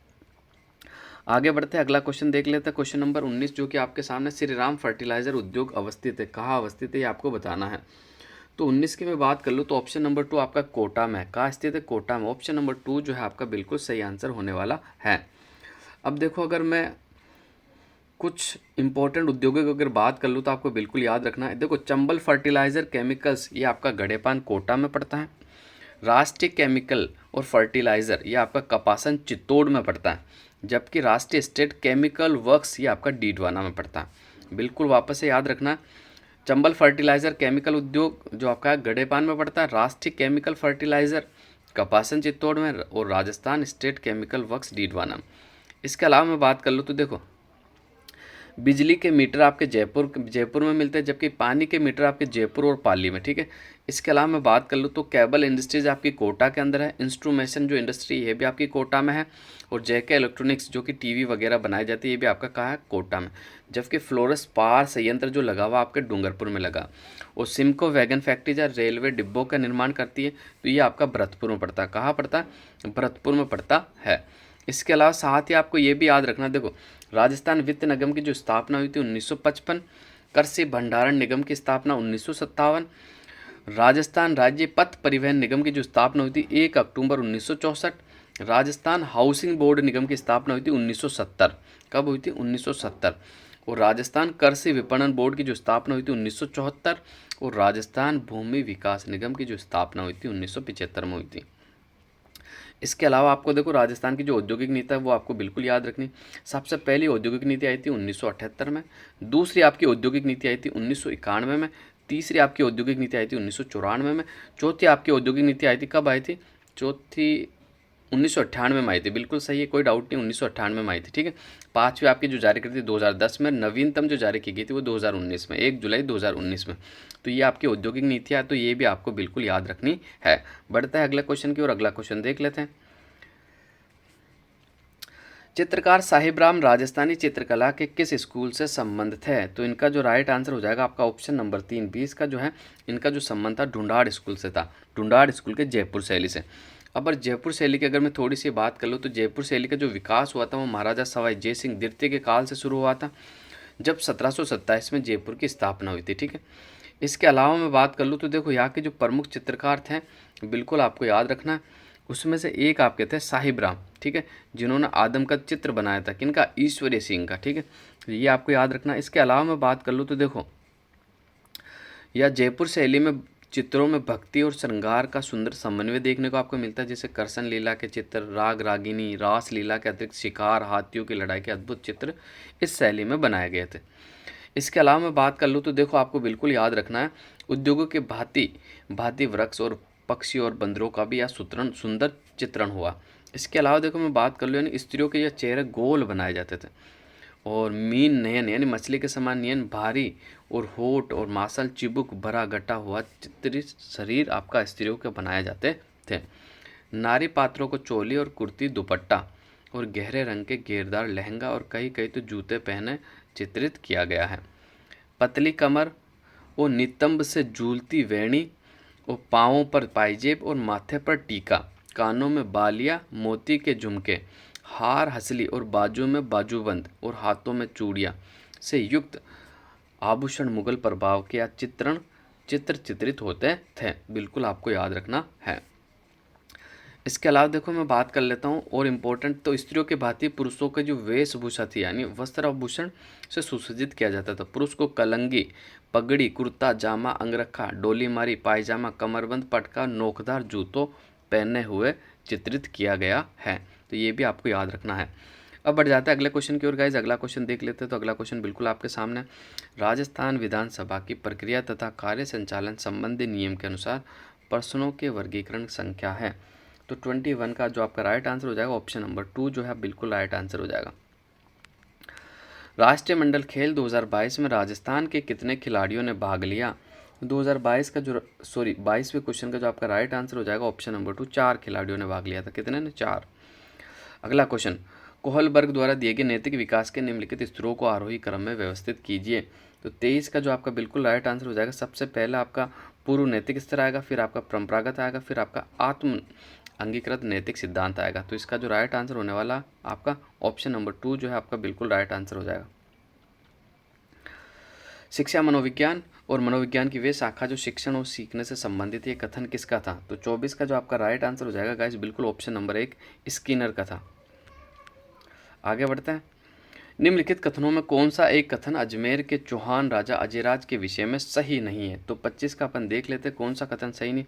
आगे बढ़ते हैं, अगला क्वेश्चन देख लेते हैं। क्वेश्चन नंबर 19 जो कि आपके सामने श्री राम फर्टिलाइजर उद्योग अवस्थित है। कहाँ अवस्थित है ये आपको बताना है। तो 19 की मैं बात कर लूँ तो ऑप्शन नंबर 2 आपका कोटा में है। कहाँ स्थित है? कोटा में। ऑप्शन नंबर 2 जो है आपका बिल्कुल सही आंसर होने वाला है। अब देखो अगर मैं कुछ इंपॉर्टेंट उद्योगों की अगर बात कर लूँ तो आपको बिल्कुल याद रखना है। देखो चंबल फर्टिलाइजर केमिकल्स ये आपका गड़ेपान कोटा में पड़ता है। राष्ट्रीय केमिकल और फर्टिलाइजर ये आपका कपासन चित्तौड़ में पड़ता है। जबकि राष्ट्रीय स्टेट केमिकल वर्क्स ये आपका डीडवाना में पड़ता है। बिल्कुल वापस से याद रखना। चंबल फर्टिलाइजर केमिकल उद्योग जो आपका गड़ेपान में पड़ता है, राष्ट्रीय केमिकल फर्टिलाइजर कपासन चित्तौड़ में, और Rajasthan state chemical works Didwana में। इसके अलावा मैं बात कर लूँ तो देखो बिजली के मीटर आपके जयपुर में मिलते हैं, जबकि पानी के मीटर आपके जयपुर और पाली में। ठीक है, इसके अलावा मैं बात कर लूँ तो केबल इंडस्ट्रीज आपकी कोटा के अंदर है। इंस्ट्रूमेशन जो इंडस्ट्री ये भी आपकी कोटा में है। और जेके इलेक्ट्रॉनिक्स जो कि टीवी वगैरह बनाई जाती है ये भी आपका कहाँ है? कोटा में। जबकि फ्लोरस पावर संयंत्र जो लगा हुआ आपके डूंगरपुर में लगा। और सिमको वैगन फैक्ट्री जहाँ रेलवे डिब्बों का निर्माण करती है तो ये आपका भरतपुर में पड़ता है। कहाँ पड़ता है? भरतपुर में पड़ता है। इसके अलावा साथ ही आपको ये भी याद रखना, देखो राजस्थान वित्त निगम की जो स्थापना हुई थी 1955, कृषि भंडारण निगम की स्थापना 1957, राजस्थान राज्य पथ परिवहन निगम की जो स्थापना हुई थी 1 अक्टूबर 1964, राजस्थान हाउसिंग बोर्ड निगम की स्थापना हुई थी 1970। कब हुई थी? 1970। और राजस्थान कृषि विपणन बोर्ड की जो स्थापना हुई थी 1974, और राजस्थान भूमि विकास निगम की जो स्थापना हुई थी 1975 में हुई थी। इसके अलावा आपको देखो राजस्थान की जो औद्योगिक नीति है वो आपको बिल्कुल याद रखनी। सबसे पहली औद्योगिक नीति आई थी 1978 में, दूसरी आपकी औद्योगिक नीति आई थी 1991 में, तीसरी आपकी औद्योगिक नीति आई थी 1994 में, चौथी आपकी औद्योगिक नीति आई थी, कब आई थी? चौथी 1998 में आई थी, बिल्कुल सही है, कोई डाउट नहीं, 1998 में आई थी, ठीक है। पांचवी आपकी जो जारी करी थी 2010 में, नवीनतम जो जारी की गई थी वो 2019 में, 1 जुलाई 2019 में। तो ये आपकी औद्योगिक नीति है, तो ये भी आपको बिल्कुल याद रखनी है। बढ़ता है अगले क्वेश्चन की ओर, अगला क्वेश्चन देख लेते हैं। चित्रकार साहिब राम राजस्थानी चित्रकला के किस स्कूल से संबंधित है? तो इनका जो राइट आंसर हो जाएगा आपका ऑप्शन नंबर 3, 20 का जो है इनका जो संबंध था ढूंढाड़ स्कूल से था, ढूंढाड़ स्कूल के जयपुर शैली से। अब जयपुर शैली की अगर मैं थोड़ी सी बात कर लूँ तो जयपुर शैली का जो विकास हुआ था वो महाराजा सवाई जय सिंह द्वितीय के काल से शुरू हुआ था, जब 1727 में जयपुर की स्थापना हुई थी, ठीक है। इसके अलावा मैं बात कर लूँ तो देखो यहाँ के जो प्रमुख चित्रकार थे बिल्कुल आपको याद रखना, उसमें से एक आपके थे साहिब राम, ठीक है, जिन्होंने आदम का चित्र बनाया था, किनका? ईश्वरीय सिंह का, ठीक है। तो ये आपको याद रखना। इसके अलावा मैं बात कर लूँ तो देखो यह जयपुर शैली में चित्रों में भक्ति और श्रृंगार का सुंदर समन्वय देखने को आपको मिलता है, जैसे कृष्ण लीला के चित्र, राग रागिनी, रास लीला के अतिरिक्त शिकार, हाथियों की लड़ाई के अद्भुत चित्र इस शैली में बनाए गए थे। इसके अलावा मैं बात कर लूँ तो देखो आपको बिल्कुल याद रखना है, उद्योगों के भांति भांति वृक्ष और पक्षी और बंदरों का भी यह सुंदर चित्रण हुआ। इसके अलावा देखो मैं बात कर लूँ यानी स्त्रियों के यह चेहरे गोल बनाए जाते थे, और मीन नयन यानी मछली के समान नयन भारी, और होठ और मासल चिबुक भरा गटा हुआ चित्रित शरीर आपका स्त्रियों के बनाए जाते थे। नारी पात्रों को चोली और कुर्ती दुपट्टा और गहरे रंग के घेरदार लहंगा और कई कई तो जूते पहने चित्रित किया गया है। पतली कमर और नितंब से झूलती वेणी और पाँवों पर पायजेब और माथे पर टीका, कानों में बालियाँ, मोती के झुमके, हार हसली और बाजू में बाजूबंद और हाथों में चूड़ियाँ से युक्त आभूषण मुगल प्रभाव के या चित्रित होते थे, बिल्कुल आपको याद रखना है। इसके अलावा देखो मैं बात कर लेता हूँ और इम्पोर्टेंट, तो स्त्रियों के भांति पुरुषों की जो वेशभूषा थी यानी वस्त्र आभूषण से सुसज्जित किया जाता था। पुरुष को कलंगी, पगड़ी, कुर्ता जामा, अंगरखा, डोली मारी, पायजामा, कमरबंद, पटका, नोकदार जूतों पहने हुए चित्रित किया गया है, तो ये भी आपको याद रखना है। अब बढ़ जाता है अगले क्वेश्चन की ओर गाइज, अगला क्वेश्चन देख लेते हैं। तो अगला क्वेश्चन बिल्कुल आपके सामने, राजस्थान विधानसभा की प्रक्रिया तथा कार्य संचालन संबंधी नियम के अनुसार प्रश्नों के वर्गीकरण संख्या है। तो 21 का जो आपका राइट आंसर हो जाएगा ऑप्शन नंबर 2 जो है बिल्कुल राइट आंसर हो जाएगा। राष्ट्रीय मंडल खेल 2022 में राजस्थान के कितने खिलाड़ियों ने भाग लिया? 2022 का जो 22वें क्वेश्चन का जो आपका राइट आंसर हो जाएगा ऑप्शन नंबर 2, 4 खिलाड़ियों ने भाग लिया था। कितने ने? 4। अगला क्वेश्चन, कोहलबर्ग द्वारा दिए गए नैतिक विकास के निम्नलिखित स्तरों को आरोही क्रम में व्यवस्थित कीजिए। तो 23 का जो आपका बिल्कुल राइट आंसर हो जाएगा, सबसे पहला आपका पूर्व नैतिक स्तर आएगा, फिर आपका परंपरागत आएगा, फिर आपका आत्म अंगीकृत नैतिक सिद्धांत आएगा। तो इसका जो राइट आंसर होने वाला आपका ऑप्शन नंबर 2 जो है आपका बिल्कुल राइट आंसर हो जाएगा। शिक्षा मनोविज्ञान और मनोविज्ञान की वे शाखा जो शिक्षण और सीखने से संबंधित ये कथन किसका था? तो 24 का जो आपका राइट आंसर हो जाएगा गाइस बिल्कुल ऑप्शन नंबर 1 स्किनर का था। आगे बढ़ते हैं, निम्नलिखित कथनों में कौन सा एक कथन अजमेर के चौहान राजा अजयराज के विषय में सही नहीं है? तो 25 का अपन देख लेते हैं कौन सा कथन सही नहीं।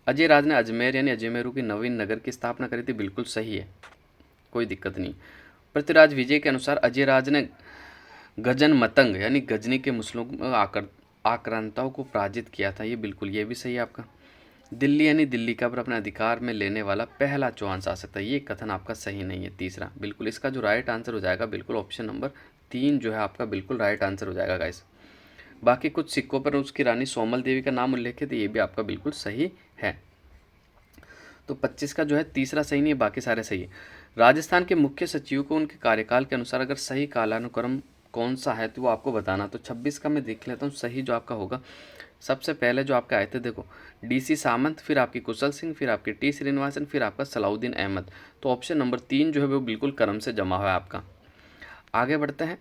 अजयराज ने अजमेर यानी अजमेरू की नवीन नगर की स्थापना करी थी, बिल्कुल सही है, कोई दिक्कत नहीं। पृथ्वीराज विजय के अनुसार अजयराज ने गजन मतंग यानी गजनी के मुस्लिम आक्रांताओं को पराजित किया था, ये बिल्कुल ये भी सही है आपका। दिल्ली यानी दिल्ली का पर अपने अधिकार में लेने वाला पहला चौहान शासक था, ये कथन आपका सही नहीं है, तीसरा बिल्कुल। इसका जो राइट आंसर हो जाएगा बिल्कुल ऑप्शन नंबर 3 जो है आपका बिल्कुल राइट आंसर हो जाएगा गाइस। बाकी कुछ सिक्कों पर उसकी रानी सोमल देवी का नाम उल्लेखित है, ये भी आपका बिल्कुल सही है। तो 25 का जो है तीसरा सही नहीं है, बाकी सारे सही है। राजस्थान के मुख्य सचिव को उनके कार्यकाल के अनुसार अगर सही कालानुक्रम कौन सा है तो वो आपको बताना। तो 26 का मैं देख लेता हूँ, सही जो आपका होगा सबसे पहले जो आपके आए थे देखो DC सामंत, फिर आपकी कुशल सिंह, फिर आपके T श्रीनिवासन, फिर आपका सलाउद्दीन अहमद। तो ऑप्शन नंबर 3 जो है वो बिल्कुल क्रम से जमा हुआ है आपका। आगे बढ़ते हैं,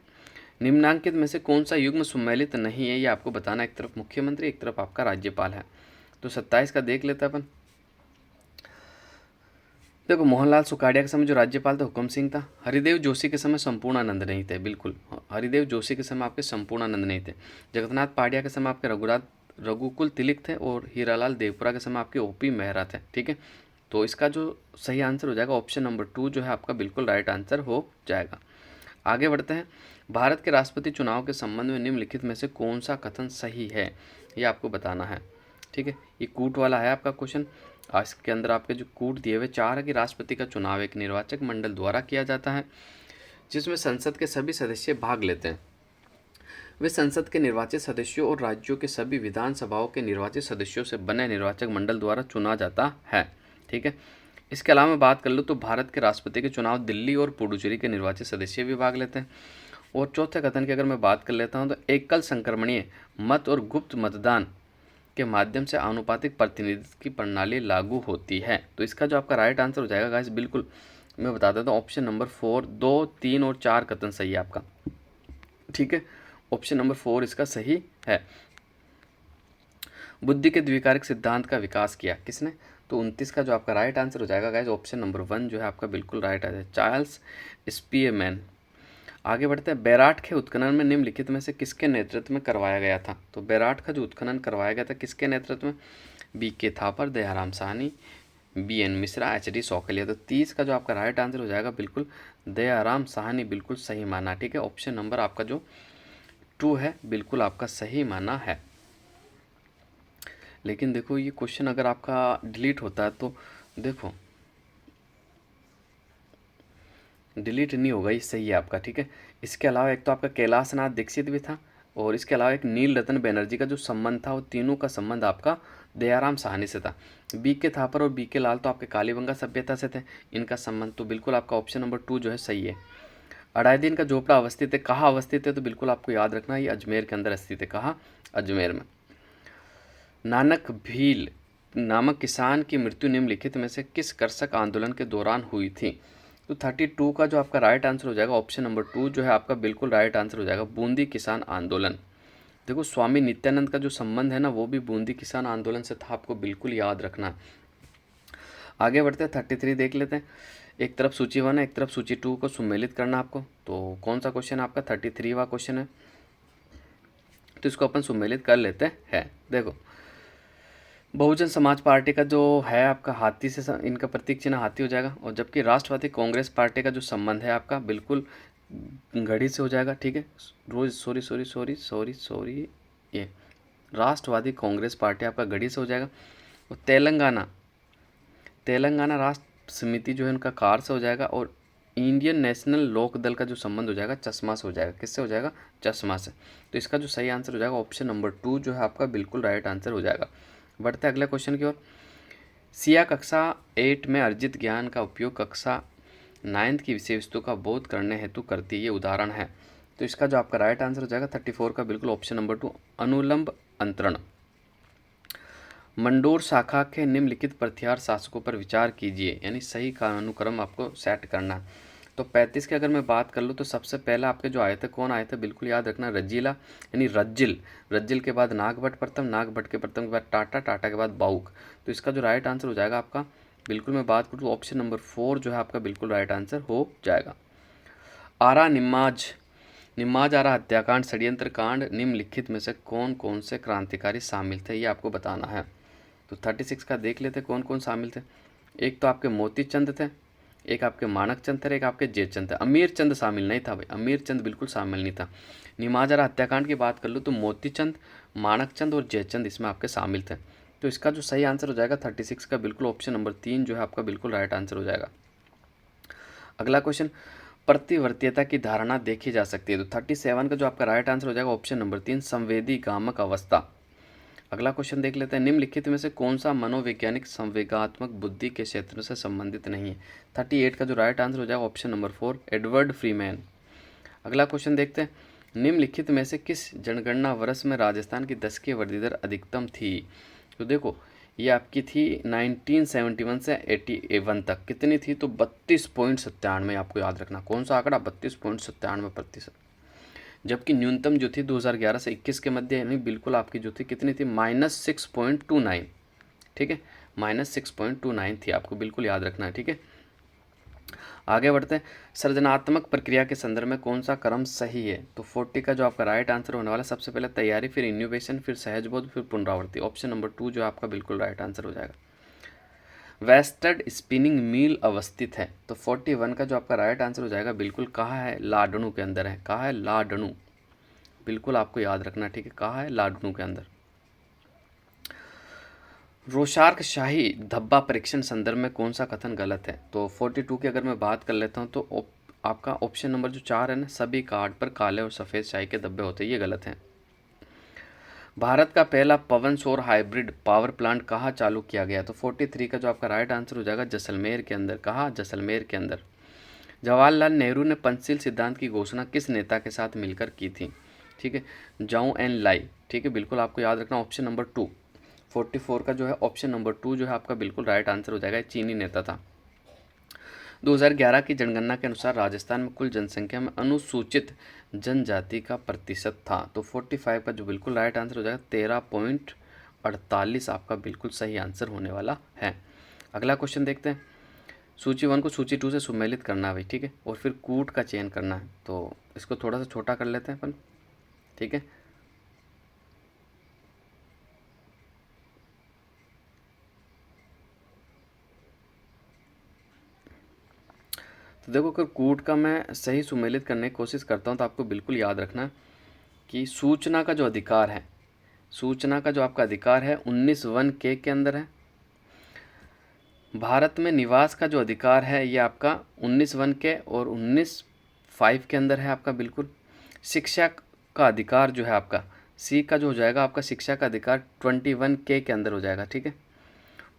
निम्नांकित में से कौन सा युग्म सम्मिलित नहीं है, ये आपको बताना। एक तरफ मुख्यमंत्री, एक तरफ आपका राज्यपाल है। तो 27 का देख लेते हैं अपन। देखो मोहनलाल सुखाड़िया के समय जो राज्यपाल थे हुक्म सिंह था। हरिदेव जोशी के समय संपूर्णानंद नहीं थे, बिल्कुल हरिदेव जोशी के समय आपके संपूर्णानंद नहीं थे। जगन्नाथ पहाड़िया के समय आपके रघुकुल तिलक थे, और हीरालाल देवपुरा के समय आपके OP मेहरा थे। ठीक है, तो इसका जो सही आंसर हो जाएगा ऑप्शन नंबर 2 जो है आपका बिल्कुल राइट आंसर हो जाएगा। आगे बढ़ते हैं, भारत के राष्ट्रपति चुनाव के संबंध में निम्नलिखित में से कौन सा कथन सही है, ये आपको बताना है। ठीक है, ये कूट वाला है आपका क्वेश्चन। इसके अंदर आपके जो कूट दिए हुए 4 है कि राष्ट्रपति का चुनाव एक निर्वाचक मंडल द्वारा किया जाता है जिसमें संसद के सभी सदस्य भाग लेते हैं। वे संसद के निर्वाचित सदस्यों और राज्यों के सभी विधानसभाओं के निर्वाचित सदस्यों से बने निर्वाचक मंडल द्वारा चुना जाता है। ठीक है, इसके अलावा मैं बात कर लूँ तो भारत के राष्ट्रपति के चुनाव दिल्ली और पुडुचेरी के निर्वाचित सदस्य भी भाग लेते हैं। और चौथे कथन की अगर मैं बात कर लेता हूँ तो एकल संक्रमणीय मत और गुप्त मतदान के माध्यम से आनुपातिक प्रतिनिधित्व की प्रणाली लागू होती है। तो इसका जो आपका राइट आंसर हो जाएगा गाइस, बिल्कुल मैं बता देता हूँ ऑप्शन नंबर 4, 2, 3 और 4 कथन सही है आपका। ठीक है, ऑप्शन नंबर 4 इसका सही है। बुद्धि के द्विकारिक सिद्धांत का विकास किया किसने? तो 29 का जो आपका राइट आंसर हो जाएगा गाइस, ऑप्शन नंबर 1 जो है आपका बिल्कुल राइट है, चार्ल्स स्पीयरमैन। आगे बढ़ते हैं, बैराठ के उत्खनन में निम्नलिखित में से किसके नेतृत्व में करवाया गया था? तो बैराठ का जो उत्खनन करवाया गया था किसके नेतृत्व में? BK Thapar, Dayaram Sahni, BN Mishra, HD सौकलिया। तो 30 का जो आपका राइट आंसर हो जाएगा बिल्कुल दयाराम साहनी, बिल्कुल सही माना। ठीक है, ऑप्शन नंबर आपका जो 2 है बिल्कुल आपका सही माना है। लेकिन देखो ये क्वेश्चन अगर आपका डिलीट होता है तो देखो डिलीट नहीं होगा, ये सही है आपका। ठीक है, इसके अलावा एक तो आपका कैलाश नाथ दीक्षित भी था, और इसके अलावा एक नील रतन बनर्जी का जो संबंध था वो तीनों का संबंध आपका दयाराम साहनी से था। BK थापर और BK लाल तो आपके कालीबंगा सभ्यता से थे, इनका संबंध। तो बिल्कुल आपका ऑप्शन नंबर 2 जो है सही है। अडाउद्दीन का झोपड़ा अवस्थित है, कहाँ अवस्थित है? तो बिल्कुल आपको याद रखना ये अजमेर के अंदर स्थित है। कहाँ? अजमेर में। नानक भील नामक किसान की मृत्यु निम्नलिखित में से किस कृषक आंदोलन के दौरान हुई थी? तो 32 का जो आपका राइट आंसर हो जाएगा ऑप्शन नंबर 2 जो है आपका बिल्कुल राइट आंसर हो जाएगा, बूंदी किसान आंदोलन। देखो स्वामी नित्यानंद का जो संबंध है ना वो भी बूंदी किसान आंदोलन से था, आपको बिल्कुल याद रखना। आगे बढ़ते हैं, 33 देख लेते हैं। एक तरफ सूची 1 है, एक तरफ सूची 2 को सम्मिलित करना आपको। तो कौन सा क्वेश्चन आपका 33वां क्वेश्चन है, तो इसको अपन सम्मिलित कर लेते हैं। देखो बहुजन समाज पार्टी का जो है आपका हाथी से इनका प्रतीक चिन्ह हाथी हो जाएगा, और जबकि राष्ट्रवादी कांग्रेस पार्टी का जो संबंध है आपका बिल्कुल घड़ी से हो जाएगा। ठीक है, सॉरी ये राष्ट्रवादी कांग्रेस पार्टी आपका घड़ी से हो जाएगा। और तेलंगाना राष्ट्र समिति जो है उनका कार से हो जाएगा, और इंडियन नेशनल लोक दल का जो संबंध हो जाएगा चश्मा से हो जाएगा। किससे हो जाएगा? चश्मा से। तो इसका जो सही आंसर हो जाएगा ऑप्शन नंबर 2 जो है आपका बिल्कुल राइट आंसर हो जाएगा। बढ़ते हैं अगले क्वेश्चन की ओर। सिया कक्षा 8 में अर्जित ज्ञान का उपयोग कक्षा 9th की विषय वस्तु का बोध करने हेतु करती है, ये उदाहरण है। तो इसका जो आपका राइट आंसर हो जाएगा 34 का बिल्कुल ऑप्शन नंबर 2 अनुलंब अंतरण। मंडोर शाखा के निम्नलिखित प्रत्याहार शासकों पर विचार कीजिए, यानी सही का अनुक्रम आपको सेट करना है। तो 35 की अगर मैं बात कर लूँ तो सबसे पहले आपके जो आए थे कौन आए थे, बिल्कुल याद रखना रजीला यानी रज्जिल, रज्जिल के बाद नागभट्ट प्रथम, नागभट्ट के प्रथम के बाद टाटा, टाटा के बाद बाउक। तो इसका जो राइट आंसर हो जाएगा आपका बिल्कुल मैं बात करूँ तो ऑप्शन नंबर 4 जो है आपका बिल्कुल राइट आंसर हो जाएगा। आरा निम्माज आरा हत्याकांड षड्यंत्र कांड निम्नलिखित में से कौन कौन से क्रांतिकारी शामिल थे, ये आपको बताना है। तो 36 का देख लेते कौन कौन शामिल थे। एक तो आपके मोती चंद थे, एक आपके माणक चंद थे, एक आपके जयचंद थे। अमीर चंद शामिल नहीं था भाई, अमीर चंद बिल्कुल शामिल नहीं था। निमाजरा हत्याकांड की बात कर लो तो मोती चंद, माणक चंद और जयचंद इसमें आपके शामिल थे। तो इसका जो सही आंसर हो जाएगा 36 का बिल्कुल ऑप्शन नंबर 3 जो है आपका बिल्कुल राइट आंसर हो जाएगा। अगला क्वेश्चन, प्रतिवर्तीयता की धारणा देखी जा सकती है। तो 37 का जो आपका राइट आंसर हो जाएगा ऑप्शन नंबर 3 संवेदी गामक अवस्था। अगला क्वेश्चन देख लेते हैं, निम्नलिखित में से कौन सा मनोवैज्ञानिक संवेगात्मक बुद्धि के क्षेत्र से संबंधित नहीं है। 38 का जो राइट आंसर हो जाएगा ऑप्शन नंबर 4 एडवर्ड फ्रीमैन। अगला क्वेश्चन देखते हैं, निम्नलिखित में से किस जनगणना वर्ष में राजस्थान की दशकीय वृद्धि दर अधिकतम थी? तो देखो ये आपकी थी 1971 से 81 तक, कितनी थी? तो 32.97। आपको याद रखना कौन सा आंकड़ा, 32.97%। जबकि न्यूनतम जो थी 2011 से 21 के मध्य यानी बिल्कुल आपकी जो थी कितनी थी, -6.29। ठीक है, -6.29 थी, आपको बिल्कुल याद रखना है। ठीक है, आगे बढ़ते हैं। सृजनात्मक प्रक्रिया के संदर्भ में कौन सा क्रम सही है? तो 40 का जो आपका राइट आंसर होने वाला, सबसे पहले तैयारी, फिर इन्यूवेशन, फिर सहजबोध, फिर पुनरावृत्ति। ऑप्शन नंबर 2 जो आपका बिल्कुल राइट आंसर हो जाएगा। वेस्टर्ड स्पिनिंग मिल अवस्थित है, तो 41 का जो आपका राइट आंसर हो जाएगा बिल्कुल कहाँ है, लाडनू के अंदर है। कहाँ है, लाडनू, बिल्कुल आपको याद रखना। ठीक है, कहाँ है, लाडनू के अंदर। रोशार्क शाही धब्बा परीक्षण संदर्भ में कौन सा कथन गलत है? तो 42 की अगर मैं बात कर लेता हूँ तो आपका ऑप्शन नंबर जो 4 है ना, सभी कार्ड पर काले और सफ़ेद शाही के धब्बे होते हैं, ये गलत है। भारत का पहला पवन सौर हाइब्रिड पावर प्लांट कहाँ चालू किया गया? तो 43 का जो आपका राइट आंसर हो जाएगा जैसलमेर के अंदर। कहाँ, जैसलमेर के अंदर। जवाहरलाल नेहरू ने पंचशील सिद्धांत की घोषणा किस नेता के साथ मिलकर की थी? ठीक है, जाऊ एन लाई। ठीक है, बिल्कुल आपको याद रखना ऑप्शन नंबर 2। 44 का जो है ऑप्शन नंबर 2 जो है आपका बिल्कुल राइट आंसर हो जाएगा, चीनी नेता था। 2011 की जनगणना के अनुसार राजस्थान में कुल जनसंख्या में अनुसूचित जनजाति का प्रतिशत था, तो 45 का जो बिल्कुल राइट आंसर हो जाएगा 13.48 आपका बिल्कुल सही आंसर होने वाला है। अगला क्वेश्चन देखते हैं। सूची 1 को सूची 2 से सुमेलित करना है भाई। ठीक है, और फिर कूट का चयन करना है, तो इसको थोड़ा सा छोटा कर लेते हैं अपन। ठीक है, तो देखो अगर कूट का मैं सही सुमेलित करने की कोशिश करता हूँ तो आपको बिल्कुल याद रखना कि सूचना का जो अधिकार है, सूचना का जो आपका अधिकार है 19(1) के अंदर है। भारत में निवास का जो अधिकार है ये आपका 19(1) के और 19(5) के अंदर है आपका बिल्कुल। शिक्षा का अधिकार जो है आपका सी का जो हो जाएगा आपका शिक्षा का अधिकार 21(के) के अंदर हो जाएगा। ठीक है,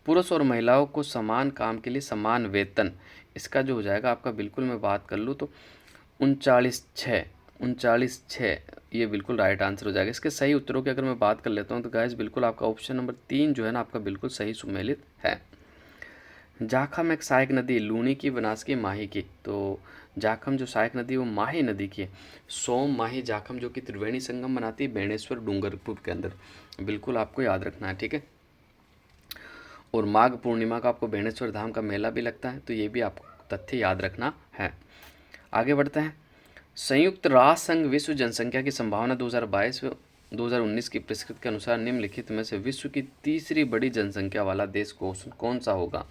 पुरुष और महिलाओं को समान काम के लिए समान वेतन, इसका जो हो जाएगा आपका बिल्कुल मैं बात कर लूँ तो 39(6) ये बिल्कुल राइट आंसर हो जाएगा। इसके सही उत्तरों की अगर मैं बात कर लेता हूँ तो गाइस बिल्कुल आपका ऑप्शन नंबर 3 जो है ना आपका बिल्कुल सही सुमेलित है। जाखम एक सहायक नदी, लूनी की, बनास की, माही की। तो जाखम जो सहायक नदी वो माही नदी की है। सोम, माही, जाखम जो कि त्रिवेणी संगम बनाती है बेणेश्वर डूंगरपुर के अंदर, बिल्कुल आपको याद रखना है। ठीक है, और माघ पूर्णिमा का आपको बेणेश्वर धाम का मेला भी लगता है, तो ये भी आपको तथ्य याद रखना है। आगे बढ़ते हैं। संयुक्त राष्ट्र संघ विश्व जनसंख्या की संभावना 2022-2019 की प्रस्कृत के अनुसार निम्नलिखित में से विश्व की तीसरी बड़ी जनसंख्या वाला देश कौन सा होगा?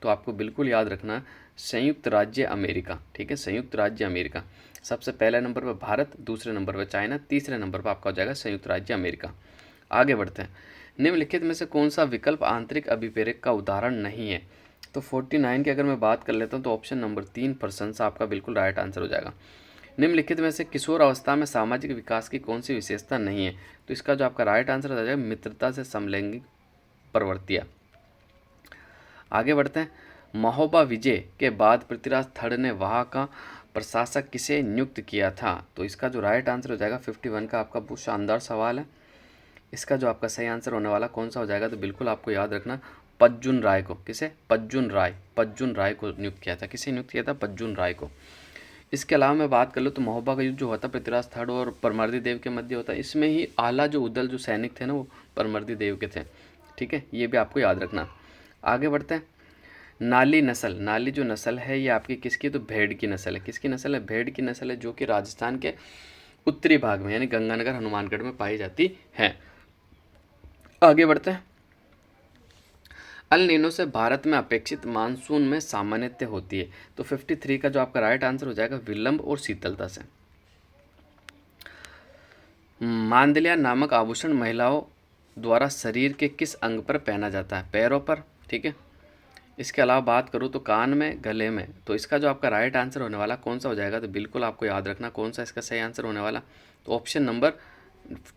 तो आपको बिल्कुल याद रखना संयुक्त राज्य अमेरिका। ठीक है, संयुक्त राज्य अमेरिका। सबसे पहले नंबर पर भारत, दूसरे नंबर पर चाइना, तीसरे नंबर पर आपका हो जाएगा संयुक्त राज्य अमेरिका। आगे बढ़ते हैं। निम्नलिखित में से कौन सा विकल्प आंतरिक अभिप्रेरक का उदाहरण नहीं है? तो 49 की अगर मैं बात कर लेता हूँ तो ऑप्शन नंबर 3 प्रशंसा आपका बिल्कुल राइट आंसर हो जाएगा। निम्नलिखित में से किशोर अवस्था में सामाजिक विकास की कौन सी विशेषता नहीं है? तो इसका जो आपका राइट आंसर हो जाएगा मित्रता से समलैंगिक प्रवृत्तियाँ। आगे बढ़ते हैं। महोबा विजय के बाद पृथ्वीराज थर्ड ने वहाँ का प्रशासक किसे नियुक्त किया था? तो इसका जो राइट आंसर हो जाएगा 51 का आपका बहुत शानदार सवाल है। इसका जो आपका सही आंसर होने वाला कौन सा हो जाएगा? तो बिल्कुल आपको याद रखना पज्जुन राय को। किसे? पज्जुन राय को नियुक्त किया था। किसे नियुक्त किया था? पज्जुन राय को। इसके अलावा मैं बात कर लूँ तो महोबा का युद्ध जो होता पृथ्वीराज थर्ड और परमर्दी देव के मध्य होता है, इसमें ही आला जो उदल जो सैनिक थे ना वो परमर्दी देव के थे। ठीक है, ये भी आपको याद रखना। आगे बढ़ते हैं। नाली नस्ल, नाली जो नस्ल है ये आपकी किसकी? तो भेड़ की नस्ल है। किसकी नस्ल है? भेड़ की नस्ल है, जो कि राजस्थान के उत्तरी भाग में यानी गंगानगर हनुमानगढ़ में पाई जाती है। आगे बढ़ते हैं। अल नीनो से भारत में अपेक्षित मानसून में सामान्यतः होती है, तो 53 का जो आपका राइट आंसर हो जाएगा विलंब और शीतलता से। मांदलिया नामक आभूषण महिलाओं द्वारा शरीर के किस अंग पर पहना जाता है? पैरों पर। ठीक है, इसके अलावा बात करूँ तो कान में, गले में, तो इसका जो आपका राइट आंसर होने वाला कौन सा हो जाएगा? तो बिल्कुल आपको याद रखना कौन सा इसका सही आंसर होने वाला। तो ऑप्शन नंबर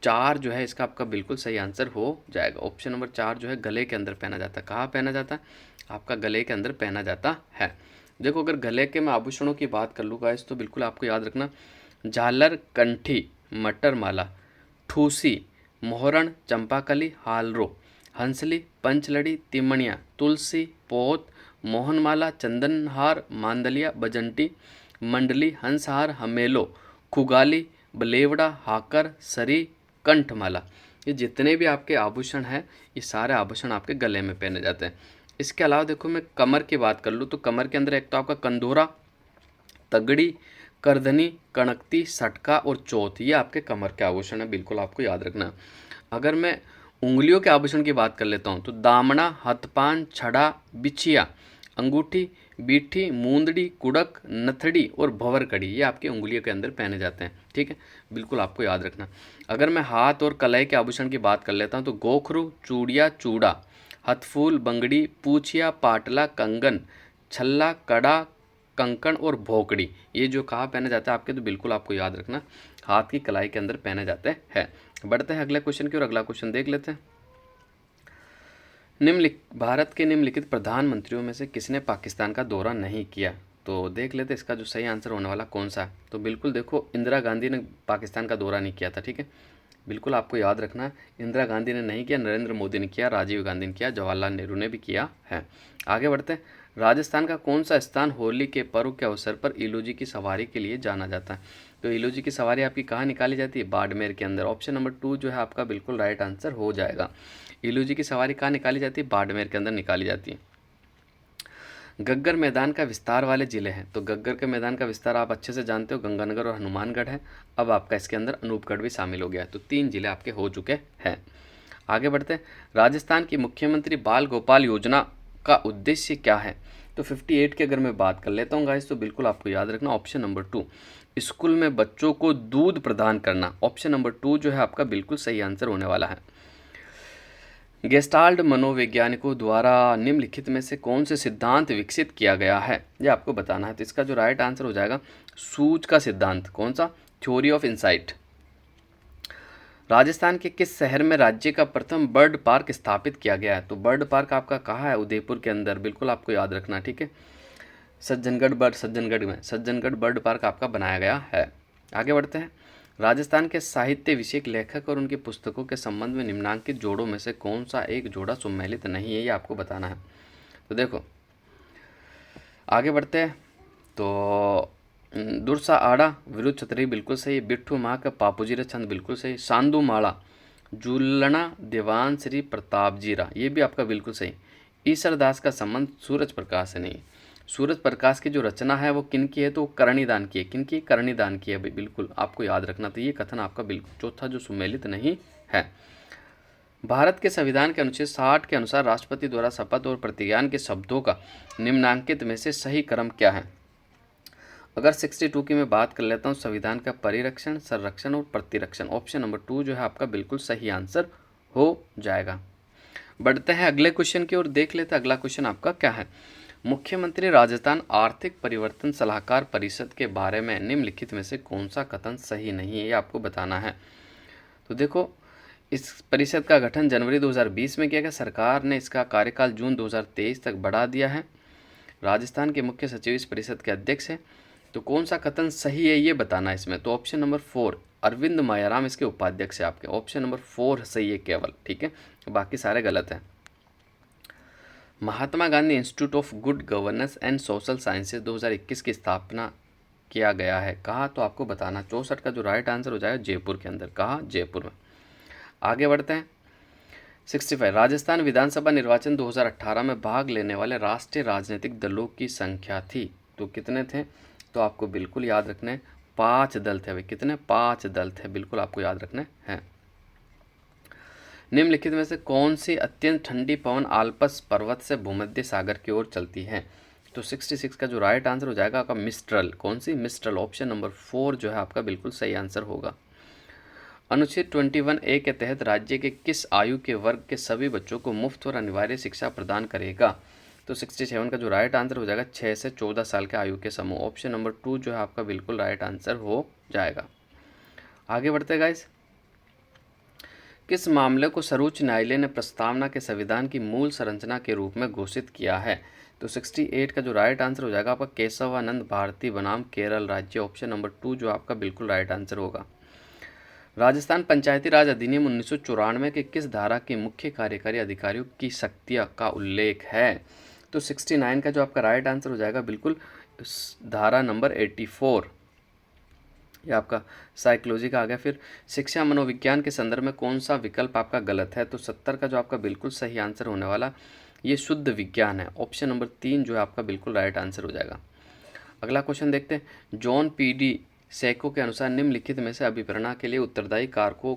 4 जो है इसका आपका बिल्कुल सही आंसर हो जाएगा। ऑप्शन नंबर 4 जो है गले के अंदर पहना जाता है। कहाँ पहना जाता है? आपका गले के अंदर पहना जाता है। देखो अगर गले के मैं आभूषणों की बात कर लूँ गाइस तो बिल्कुल आपको याद रखना झालर, कंठी, मटर माला, ठूसी, मोहरण, चंपाकली, हालरो, हंसली, पंचलड़ी, तिमणिया, तुलसी, पोत, मोहनमाला, चंदनहार, मांदलिया, बजंटी, मंडली, हंसहार, हमेलो, खुगाली, बलेवड़ा, हाकर, सरी, कंठमाला। ये जितने भी आपके आभूषण हैं ये सारे आभूषण आपके गले में पहने जाते हैं। इसके अलावा देखो मैं कमर की बात कर लूँ तो कमर के अंदर एक तो आपका कंधोरा, तगड़ी, करधनी, कणकती, सटका और चौथ, ये आपके कमर के आभूषण है, बिल्कुल आपको याद रखना। अगर मैं उंगलियों के आभूषण की बात कर लेता हूँ तो दामना, हथपान, छड़ा, बिछिया, अंगूठी, बीठी, मूंदड़ी, कुड़क, नथड़ी और भंवरकड़ी, ये आपकी उंगलियों के अंदर पहने जाते हैं। ठीक है, बिल्कुल आपको याद रखना। अगर मैं हाथ और कलाई के आभूषण की बात कर लेता हूँ तो गोखरू, चूड़िया, चूड़ा, हथफूल, बंगड़ी, पूछिया, पाटला, कंगन, छल्ला, कड़ा, कंकण और भोकड़ी, ये जो कहाँ पहने जाते हैं आपके, तो बिल्कुल आपको याद रखना हाथ की कलाई के अंदर पहने जाते हैं। बढ़ते हैं अगले क्वेश्चन की और अगला क्वेश्चन देख लेते हैं। भारत के निम्नलिखित प्रधानमंत्रियों में से किसने पाकिस्तान का दौरा नहीं किया? तो देख लेते हैं इसका जो सही आंसर होने वाला कौन सा है। तो बिल्कुल देखो, इंदिरा गांधी ने पाकिस्तान का दौरा नहीं किया था। ठीक है, बिल्कुल आपको याद रखना है, इंदिरा गांधी ने नहीं किया, नरेंद्र मोदी ने किया, राजीव गांधी ने किया, जवाहरलाल नेहरू ने भी किया है। आगे बढ़ते हैं। राजस्थान का कौन सा स्थान होली के पर्व के अवसर पर इलोजी की सवारी के लिए जाना जाता है? तो इलोजी की सवारी आपकी कहाँ निकाली जाती है? बाड़मेर के अंदर। ऑप्शन नंबर 2 जो है आपका बिल्कुल राइट आंसर हो जाएगा। इलोजी की सवारी कहाँ निकाली जाती है? बाड़मेर के अंदर निकाली जाती है। गग्गर मैदान का विस्तार वाले जिले हैं, तो गग्गर के मैदान का विस्तार आप अच्छे से जानते हो, गंगानगर और हनुमानगढ़ है। अब आपका इसके अंदर अनूपगढ़ भी शामिल हो गया है, तो 3 जिले आपके हो चुके हैं। आगे बढ़ते हैं। राजस्थान की मुख्यमंत्री बाल गोपाल योजना का उद्देश्य क्या है? तो 58 की अगर मैं बात कर लेता हूँ गाइस, तो बिल्कुल आपको याद रखना ऑप्शन नंबर 2, स्कूल में बच्चों को दूध प्रदान करना। ऑप्शन नंबर 2 जो है आपका बिल्कुल सही आंसर होने वाला है। गेस्टाल्ट मनोवैज्ञानिकों द्वारा निम्नलिखित में से कौन से सिद्धांत विकसित किया गया है, ये आपको बताना है। तो इसका जो राइट आंसर हो जाएगा सूझ का सिद्धांत। कौन सा? Theory of insight. राजस्थान के किस शहर में राज्य का प्रथम बर्ड पार्क स्थापित किया गया है? तो बर्ड पार्क आपका कहाँ है? उदयपुर के अंदर, बिल्कुल आपको याद रखना। ठीक है, सज्जनगढ़ बर्ड पार्क आपका बनाया गया है। आगे बढ़ते हैं। राजस्थान के साहित्य विषयक लेखक और उनकी पुस्तकों के संबंध में निम्नांकित जोड़ों में से कौन सा एक जोड़ा सम्मिलित नहीं है, ये आपको बताना है। तो देखो आगे बढ़ते हैं। तो दुर्सा आड़ा विरुद्ध छतरी बिल्कुल सही, बिट्ठू माँ का पापूजी रे छंद बिल्कुल सही, सांदू माड़ा, जुलना दीवान श्री प्रताप जीरा, ये भी आपका बिल्कुल सही। ईश्वरदास का संबंध सूरज प्रकाश से नहीं। सूरज प्रकाश की जो रचना है वो किन की है? तो करणीदान की है। किन की? करणीदान की है भाई, बिल्कुल आपको याद रखना। तो ये कथन आपका बिल्कुल चौथा जो सुमेलित नहीं है। भारत के संविधान के अनुच्छेद 60 के अनुसार राष्ट्रपति द्वारा शपथ और प्रतिज्ञान के शब्दों का निम्नांकित में से सही क्रम क्या है? अगर 62 की मैं बात कर लेता हूँ, संविधान का परिरक्षण, संरक्षण और प्रतिरक्षण। ऑप्शन नंबर 2 जो है आपका बिल्कुल सही आंसर हो जाएगा। बढ़ते हैं अगले क्वेश्चन की ओर, देख लेते हैं अगला क्वेश्चन आपका क्या है। मुख्यमंत्री राजस्थान आर्थिक परिवर्तन सलाहकार परिषद के बारे में निम्नलिखित में से कौन सा कथन सही नहीं है, ये आपको बताना है। तो देखो, इस परिषद का गठन जनवरी 2020 में किया गया। सरकार ने इसका कार्यकाल जून 2023 तक बढ़ा दिया है। राजस्थान के मुख्य सचिव इस परिषद के अध्यक्ष हैं। तो कौन सा कथन सही है ये बताना है इसमें। तो ऑप्शन नंबर 4 अरविंद मायाराम इसके उपाध्यक्ष है आपके। ऑप्शन नंबर 4 सही है केवल। ठीक है, बाकी सारे गलत हैं। Mahatma Gandhi institute of good governance and social sciences 2021 की स्थापना किया गया है कहाँ? तो आपको बताना। 64 का जो राइट आंसर हो जाएगा जयपुर के अंदर। कहाँ? जयपुर में। आगे बढ़ते हैं। 65 राजस्थान विधानसभा निर्वाचन 2018 में भाग लेने वाले राष्ट्रीय राजनीतिक दलों की संख्या थी, तो कितने थे? तो आपको बिल्कुल याद रखने 5 दल थे भाई। कितने? 5 दल थे, बिल्कुल आपको याद रखने हैं। निम्नलिखित में से कौन सी अत्यंत ठंडी पवन आल्प्स पर्वत से भूमध्य सागर की ओर चलती है? तो 66 का जो राइट आंसर हो जाएगा आपका मिस्ट्रल। कौन सी? मिस्ट्रल। ऑप्शन नंबर 4 जो है आपका बिल्कुल सही आंसर होगा। अनुच्छेद 21A के तहत राज्य के किस आयु के वर्ग के सभी बच्चों को मुफ्त और अनिवार्य शिक्षा प्रदान करेगा? तो 67 का जो राइट आंसर हो जाएगा 6 से 14 साल के आयु के समूह। ऑप्शन नंबर 2 जो है आपका बिल्कुल राइट आंसर हो जाएगा। आगे बढ़ते गाइस। किस मामले को सर्वोच्च न्यायालय ने प्रस्तावना के संविधान की मूल संरचना के रूप में घोषित किया है? तो 68 का जो राइट आंसर हो जाएगा आपका केशवानंद भारती बनाम केरल राज्य। ऑप्शन नंबर 2 जो आपका बिल्कुल राइट आंसर होगा। राजस्थान पंचायती राज अधिनियम 1994 के किस धारा के मुख्य कार्यकारी अधिकारियों की शक्तियाँ का उल्लेख है? तो 69 का जो आपका राइट आंसर हो जाएगा बिल्कुल धारा नंबर 84, ये आपका साइकोलॉजी का आ गया। फिर शिक्षा मनोविज्ञान के संदर्भ में कौन सा विकल्प आपका गलत है? तो 70 का जो आपका बिल्कुल सही आंसर होने वाला ये शुद्ध विज्ञान है। ऑप्शन नंबर 3 जो है आपका बिल्कुल राइट आंसर हो जाएगा। अगला क्वेश्चन देखते हैं। John PD. सैको के अनुसार निम्नलिखित में से अभिप्रेरणा के लिए उत्तरदायी कारकों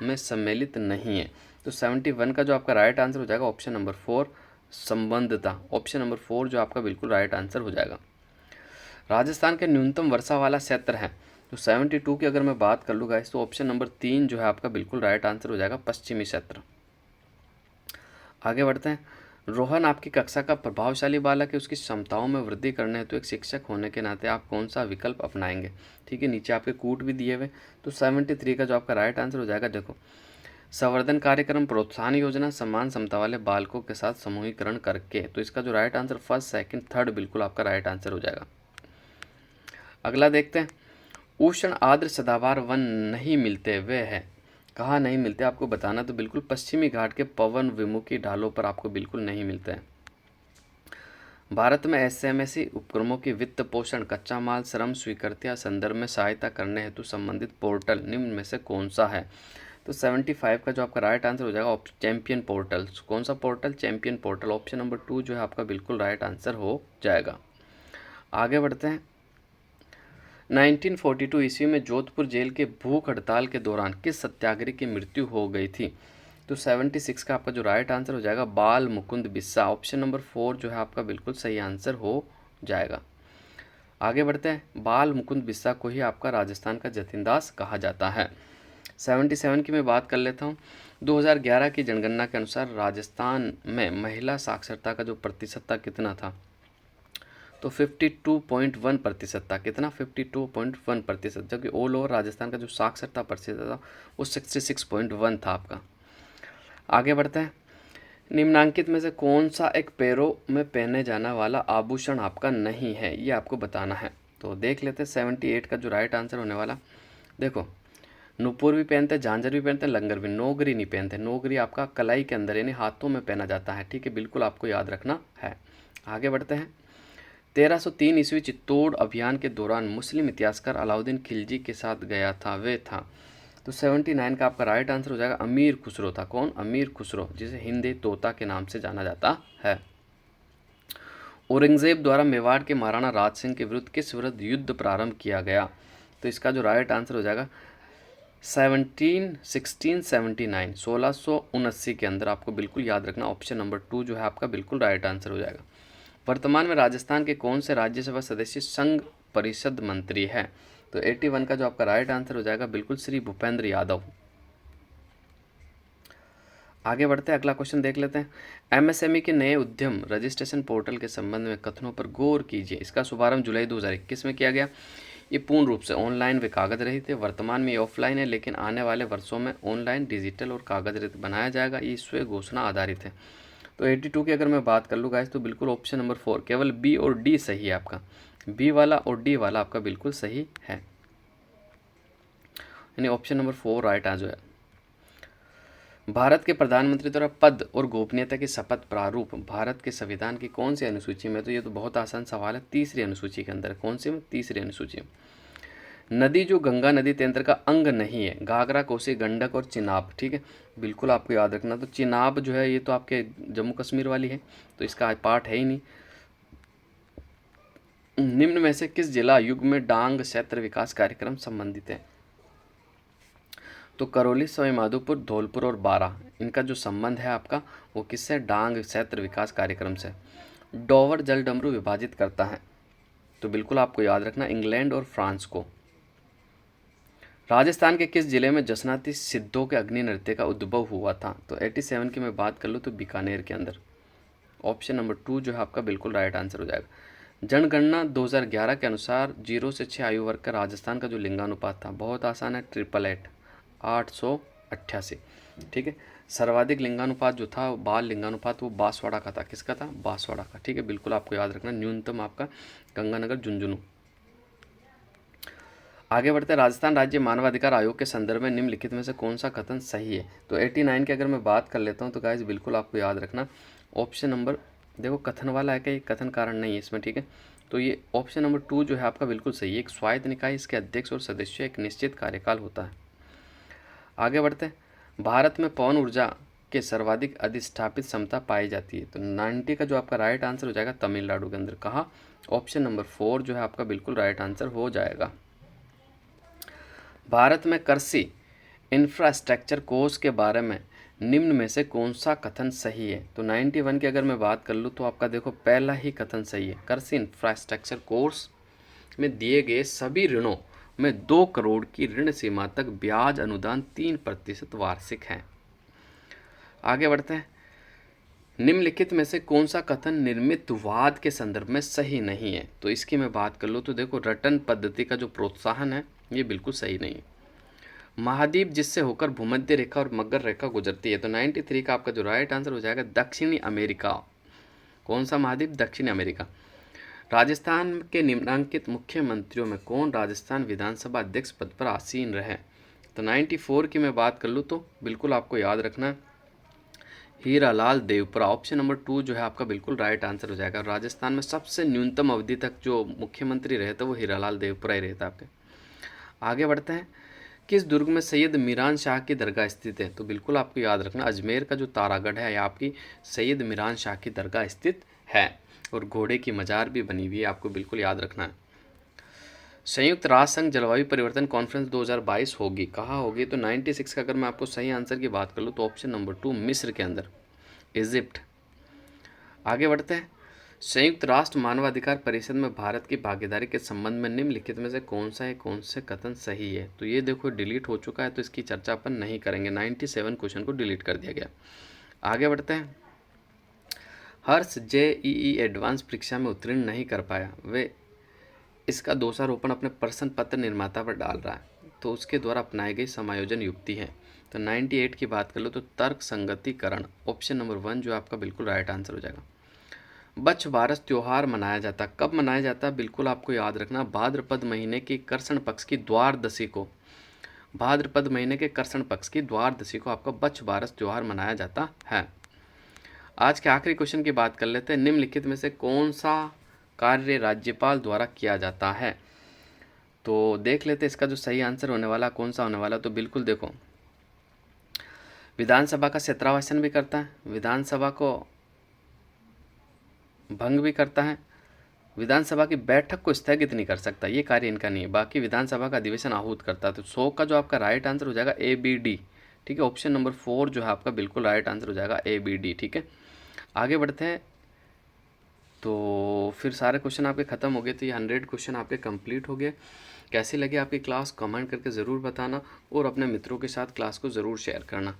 में सम्मिलित नहीं है? तो 71 का जो आपका राइट आंसर हो जाएगा ऑप्शन नंबर 4 संबंधता। ऑप्शन नंबर 4 जो आपका बिल्कुल राइट आंसर हो जाएगा। राजस्थान के न्यूनतम वर्षा वाला क्षेत्र है? तो 72 की अगर मैं बात कर लूँ गाइस तो ऑप्शन नंबर 3 जो है आपका बिल्कुल राइट आंसर हो जाएगा पश्चिमी क्षेत्र। आगे बढ़ते हैं। रोहन आपकी कक्षा का प्रभावशाली बालक है, उसकी क्षमताओं में वृद्धि करने हेतु एक शिक्षक होने के नाते आप कौन सा विकल्प अपनाएंगे? ठीक है, नीचे आपके कूट भी दिए हुए। तो 73 का जो आपका राइट आंसर हो जाएगा, देखो, संवर्धन कार्यक्रम, प्रोत्साहन योजना, समान क्षमता वाले बालकों के साथ समूहीकरण करके। तो इसका जो right answer first second third बिल्कुल आपका राइट आंसर हो जाएगा। अगला देखते हैं। उष्ण आर्द्र सदाबहार वन नहीं मिलते वे है? कहाँ नहीं मिलते आपको बताना। तो बिल्कुल पश्चिमी घाट के पवन विमुखी ढालों पर आपको बिल्कुल नहीं मिलते हैं। भारत में एसएमएसी उपक्रमों की वित्त पोषण, कच्चा माल, श्रम स्वीकृतियाँ संदर्भ में सहायता करने हेतु संबंधित पोर्टल निम्न में से कौन सा है? तो 75 का जो आपका राइट आंसर हो जाएगा चैंपियन पोर्टल। कौन सा portal? Champion portal. Option number 2 जो है आपका बिल्कुल राइट आंसर हो जाएगा। आगे बढ़ते हैं। 1942 ईस्वी में जोधपुर जेल के भूख हड़ताल के दौरान किस सत्याग्रही की मृत्यु हो गई थी? तो 76 का आपका जो राइट आंसर हो जाएगा बाल मुकुंद बिस्सा। ऑप्शन नंबर 4 जो है आपका बिल्कुल सही आंसर हो जाएगा। आगे बढ़ते हैं। बाल मुकुंद बिस्सा को ही आपका राजस्थान का जतिन दास कहा जाता है। 77 की मैं बात कर लेता हूँ। 2011 की जनगणना के अनुसार राजस्थान में महिला साक्षरता का जो प्रतिशत था कितना था? तो 52.1% था। कितना? 52.1%, जबकि ऑल ओवर राजस्थान का जो साक्षरता प्रतिशत था वो 66.1 था आपका। आगे बढ़ते हैं। निम्नांकित में से कौन सा एक पैरों में पहने जाने वाला आभूषण आपका नहीं है, ये आपको बताना है। तो देख लेते हैं 78 का जो राइट आंसर होने वाला। देखो, नुपुर भी पहनते हैं, झांझर भी पहनते हैं, लंगर भी। नौगरी नहीं पहनते। नौगरी आपका कलाई के अंदर यानी हाथों में पहना जाता है। ठीक है, बिल्कुल आपको याद रखना है। आगे बढ़ते हैं। 1303 ईस्वी चित्तौड़ अभियान के दौरान मुस्लिम इतिहासकार अलाउद्दीन खिलजी के साथ गया था, वे था? तो 79 का आपका राइट आंसर हो जाएगा अमीर खुसरो था। कौन? अमीर खुसरो, जिसे हिंदी तोता के नाम से जाना जाता है। औरंगजेब द्वारा मेवाड़ के महाराणा राज सिंह के विरुद्ध किस विरुद्ध युद्ध प्रारंभ किया गया? तो इसका जो राइट आंसर हो जाएगा 1679 के अंदर। आपको बिल्कुल याद रखना। ऑप्शन नंबर 2 जो है आपका बिल्कुल राइट आंसर हो जाएगा। वर्तमान में राजस्थान के कौन से राज्यसभा सदस्य संघ परिषद मंत्री है? तो 81 का जो आपका राइट आंसर हो जाएगा बिल्कुल श्री भूपेंद्र यादव। आगे बढ़ते हैं। अगला क्वेश्चन देख लेते हैं। एमएसएमई के नए उद्यम रजिस्ट्रेशन पोर्टल के संबंध में कथनों पर गौर कीजिए। इसका शुभारंभ जुलाई 2021 में किया गया। ये पूर्ण रूप से ऑनलाइन व कागज रहित है। वर्तमान में ये ऑफलाइन है, लेकिन आने वाले वर्षों में ऑनलाइन, डिजिटल और कागज रहित बनाया जाएगा। ये स्व घोषणा आधारित है। तो 82 की अगर मैं बात कर लूँ गाइस तो बिल्कुल ऑप्शन नंबर 4 केवल बी और डी सही है आपका। बी वाला और डी वाला आपका बिल्कुल सही है, यानी ऑप्शन नंबर 4 राइट आंसर है। भारत के प्रधानमंत्री द्वारा पद और गोपनीयता की शपथ प्रारूप भारत के संविधान की कौन सी अनुसूची में? तो ये तो बहुत आसान सवाल है। तीसरी अनुसूची के अंदर। कौन सी में? तीसरी अनुसूची। नदी जो गंगा नदी तंत्र का अंग नहीं है? घाघरा, कोसी, गंडक और चिनाब। ठीक है, बिल्कुल आपको याद रखना। तो चिनाब जो है ये तो आपके जम्मू कश्मीर वाली है, तो इसका पार्ट है ही नहीं। निम्न में से किस जिला युग में डांग क्षेत्र विकास कार्यक्रम संबंधित है? तो करौली, सवाई माधोपुर, धौलपुर और बारां, इनका जो संबंध है आपका वो किससे? डांग क्षेत्र विकास कार्यक्रम से। डोवर जल डमरू विभाजित करता है? तो बिल्कुल आपको याद रखना इंग्लैंड और फ्रांस को। राजस्थान के किस जिले में जसनाती सिद्धों के अग्नि नृत्य का उद्भव हुआ था? तो 87 की मैं बात कर लूँ तो बीकानेर के अंदर। ऑप्शन नंबर 2 जो है आपका बिल्कुल राइट आंसर हो जाएगा। जनगणना 2011 के अनुसार 0 से 6 आयु वर्ग का राजस्थान का जो लिंगानुपात था, बहुत आसान है, 888, 888। ठीक है, सर्वाधिक लिंगानुपात जो था बाल लिंगानुपात वो बांसवाड़ा का था। किसका था? बांसवाड़ा का। ठीक है, बिल्कुल आपको याद रखना। न्यूनतम आपका गंगानगर, झुंझुनू। आगे बढ़ते हैं, राजस्थान राज्य मानवाधिकार आयोग के संदर्भ में निम्नलिखित में से कौन सा कथन सही है। तो 89 की अगर मैं बात कर लेता हूँ तो गाइस बिल्कुल आपको याद रखना ऑप्शन नंबर, देखो कथन वाला है कि कथन कारण नहीं है इसमें, ठीक है। तो ये ऑप्शन नंबर 2 जो है आपका बिल्कुल सही है। एक स्वायत्त निकाय, इसके अध्यक्ष और सदस्य एक निश्चित कार्यकाल होता है। आगे बढ़ते हैं, भारत में पवन ऊर्जा के सर्वाधिक अधिष्ठापित क्षमता पाई जाती है। तो 90 का जो आपका राइट आंसर हो जाएगा तमिलनाडु के अंदर। कहाँ? ऑप्शन नंबर 4 जो है आपका बिल्कुल राइट आंसर हो जाएगा। भारत में कृषि इंफ्रास्ट्रक्चर कोर्स के बारे में निम्न में से कौन सा कथन सही है। तो 91 की अगर मैं बात कर लूँ तो आपका देखो पहला ही कथन सही है। कृषि इंफ्रास्ट्रक्चर कोर्स में दिए गए सभी ऋणों में 2 करोड़ की ऋण सीमा तक ब्याज अनुदान 3% वार्षिक है। आगे बढ़ते हैं, निम्नलिखित में से कौन सा कथन निर्मितवाद के संदर्भ में सही नहीं है। तो इसकी मैं बात कर लूँ तो देखो रटन पद्धति का जो प्रोत्साहन है ये बिल्कुल सही नहीं है। महाद्वीप जिससे होकर भूमध्य रेखा और मकर रेखा गुजरती है। तो 93 का आपका जो राइट आंसर हो जाएगा दक्षिणी अमेरिका। कौन सा महाद्वीप? दक्षिणी अमेरिका। राजस्थान के निम्नांकित मुख्यमंत्रियों में कौन राजस्थान विधानसभा अध्यक्ष पद पर आसीन रहे। तो 94 की मैं बात कर लूँ तो बिल्कुल आपको याद रखना हीरालाल देवपुरा। ऑप्शन नंबर 2 जो है आपका बिल्कुल राइट आंसर हो जाएगा। राजस्थान में सबसे न्यूनतम अवधि तक जो मुख्यमंत्री रहे थे वो हीरालाल देवपुरा ही रहता आपके। आगे बढ़ते हैं, किस दुर्ग में सैयद मीरान शाह की दरगाह स्थित है। तो बिल्कुल आपको याद रखना अजमेर का जो तारागढ़ है या आपकी सैयद मीरान शाह की दरगाह स्थित है, और घोड़े की मजार भी बनी हुई है, आपको बिल्कुल याद रखना है। संयुक्त राष्ट्र संघ जलवायु परिवर्तन कॉन्फ्रेंस 2022 होगी, कहाँ होगी। तो 96 का अगर मैं आपको सही आंसर की बात कर लूँ तो ऑप्शन नंबर 2 मिस्र के अंदर, इजिप्ट। आगे बढ़ते हैं, संयुक्त राष्ट्र मानवाधिकार परिषद में भारत की भागीदारी के संबंध में निम्नलिखित में से कौन से कथन सही है। तो ये देखो डिलीट हो चुका है तो इसकी चर्चा अपन नहीं करेंगे। 97 क्वेश्चन को डिलीट कर दिया गया। आगे बढ़ते हैं, हर्ष जेईई एडवांस परीक्षा में उत्तीर्ण नहीं कर पाया, वे इसका दोषारोपण अपने प्रश्न पत्र निर्माता पर डाल रहा है। तो उसके द्वारा अपनाई गई समायोजन युक्ति है। तो 98 की बात कर लो तो तर्क संगतिकरण, ऑप्शन नंबर 1 जो आपका बिल्कुल राइट आंसर हो जाएगा। बच्छ बारस त्योहार मनाया जाता, कब मनाया जाता है बिल्कुल आपको याद रखना, भाद्रपद महीने की कृष्ण पक्ष की द्वादशी को। भाद्रपद महीने के कृष्ण पक्ष की द्वादशी को आपका बच्छ बारस त्योहार मनाया जाता है। आज के आखिरी क्वेश्चन की बात कर लेते हैं, निम्नलिखित में से कौन सा कार्य राज्यपाल द्वारा किया जाता है। तो देख लेते हैं इसका जो सही आंसर होने वाला कौन सा होने वाला। तो बिल्कुल देखो, विधानसभा का क्षेत्रावासन भी करता है, विधानसभा को भंग भी करता है, विधानसभा की बैठक को स्थगित नहीं कर सकता, ये कार्य इनका नहीं है। बाकी विधानसभा का अधिवेशन आहूत करता है। तो 100 का जो आपका राइट आंसर हो जाएगा ABD, ठीक है। ऑप्शन नंबर 4 जो है आपका बिल्कुल राइट आंसर हो जाएगा ABD, ठीक है। आगे बढ़ते हैं, तो फिर सारे क्वेश्चन आपके ख़त्म हो गए। तो ये 100 क्वेश्चन आपके कंप्लीट हो गए। कैसी लगी आपकी क्लास कमेंट करके ज़रूर बताना, और अपने मित्रों के साथ क्लास को ज़रूर शेयर करना।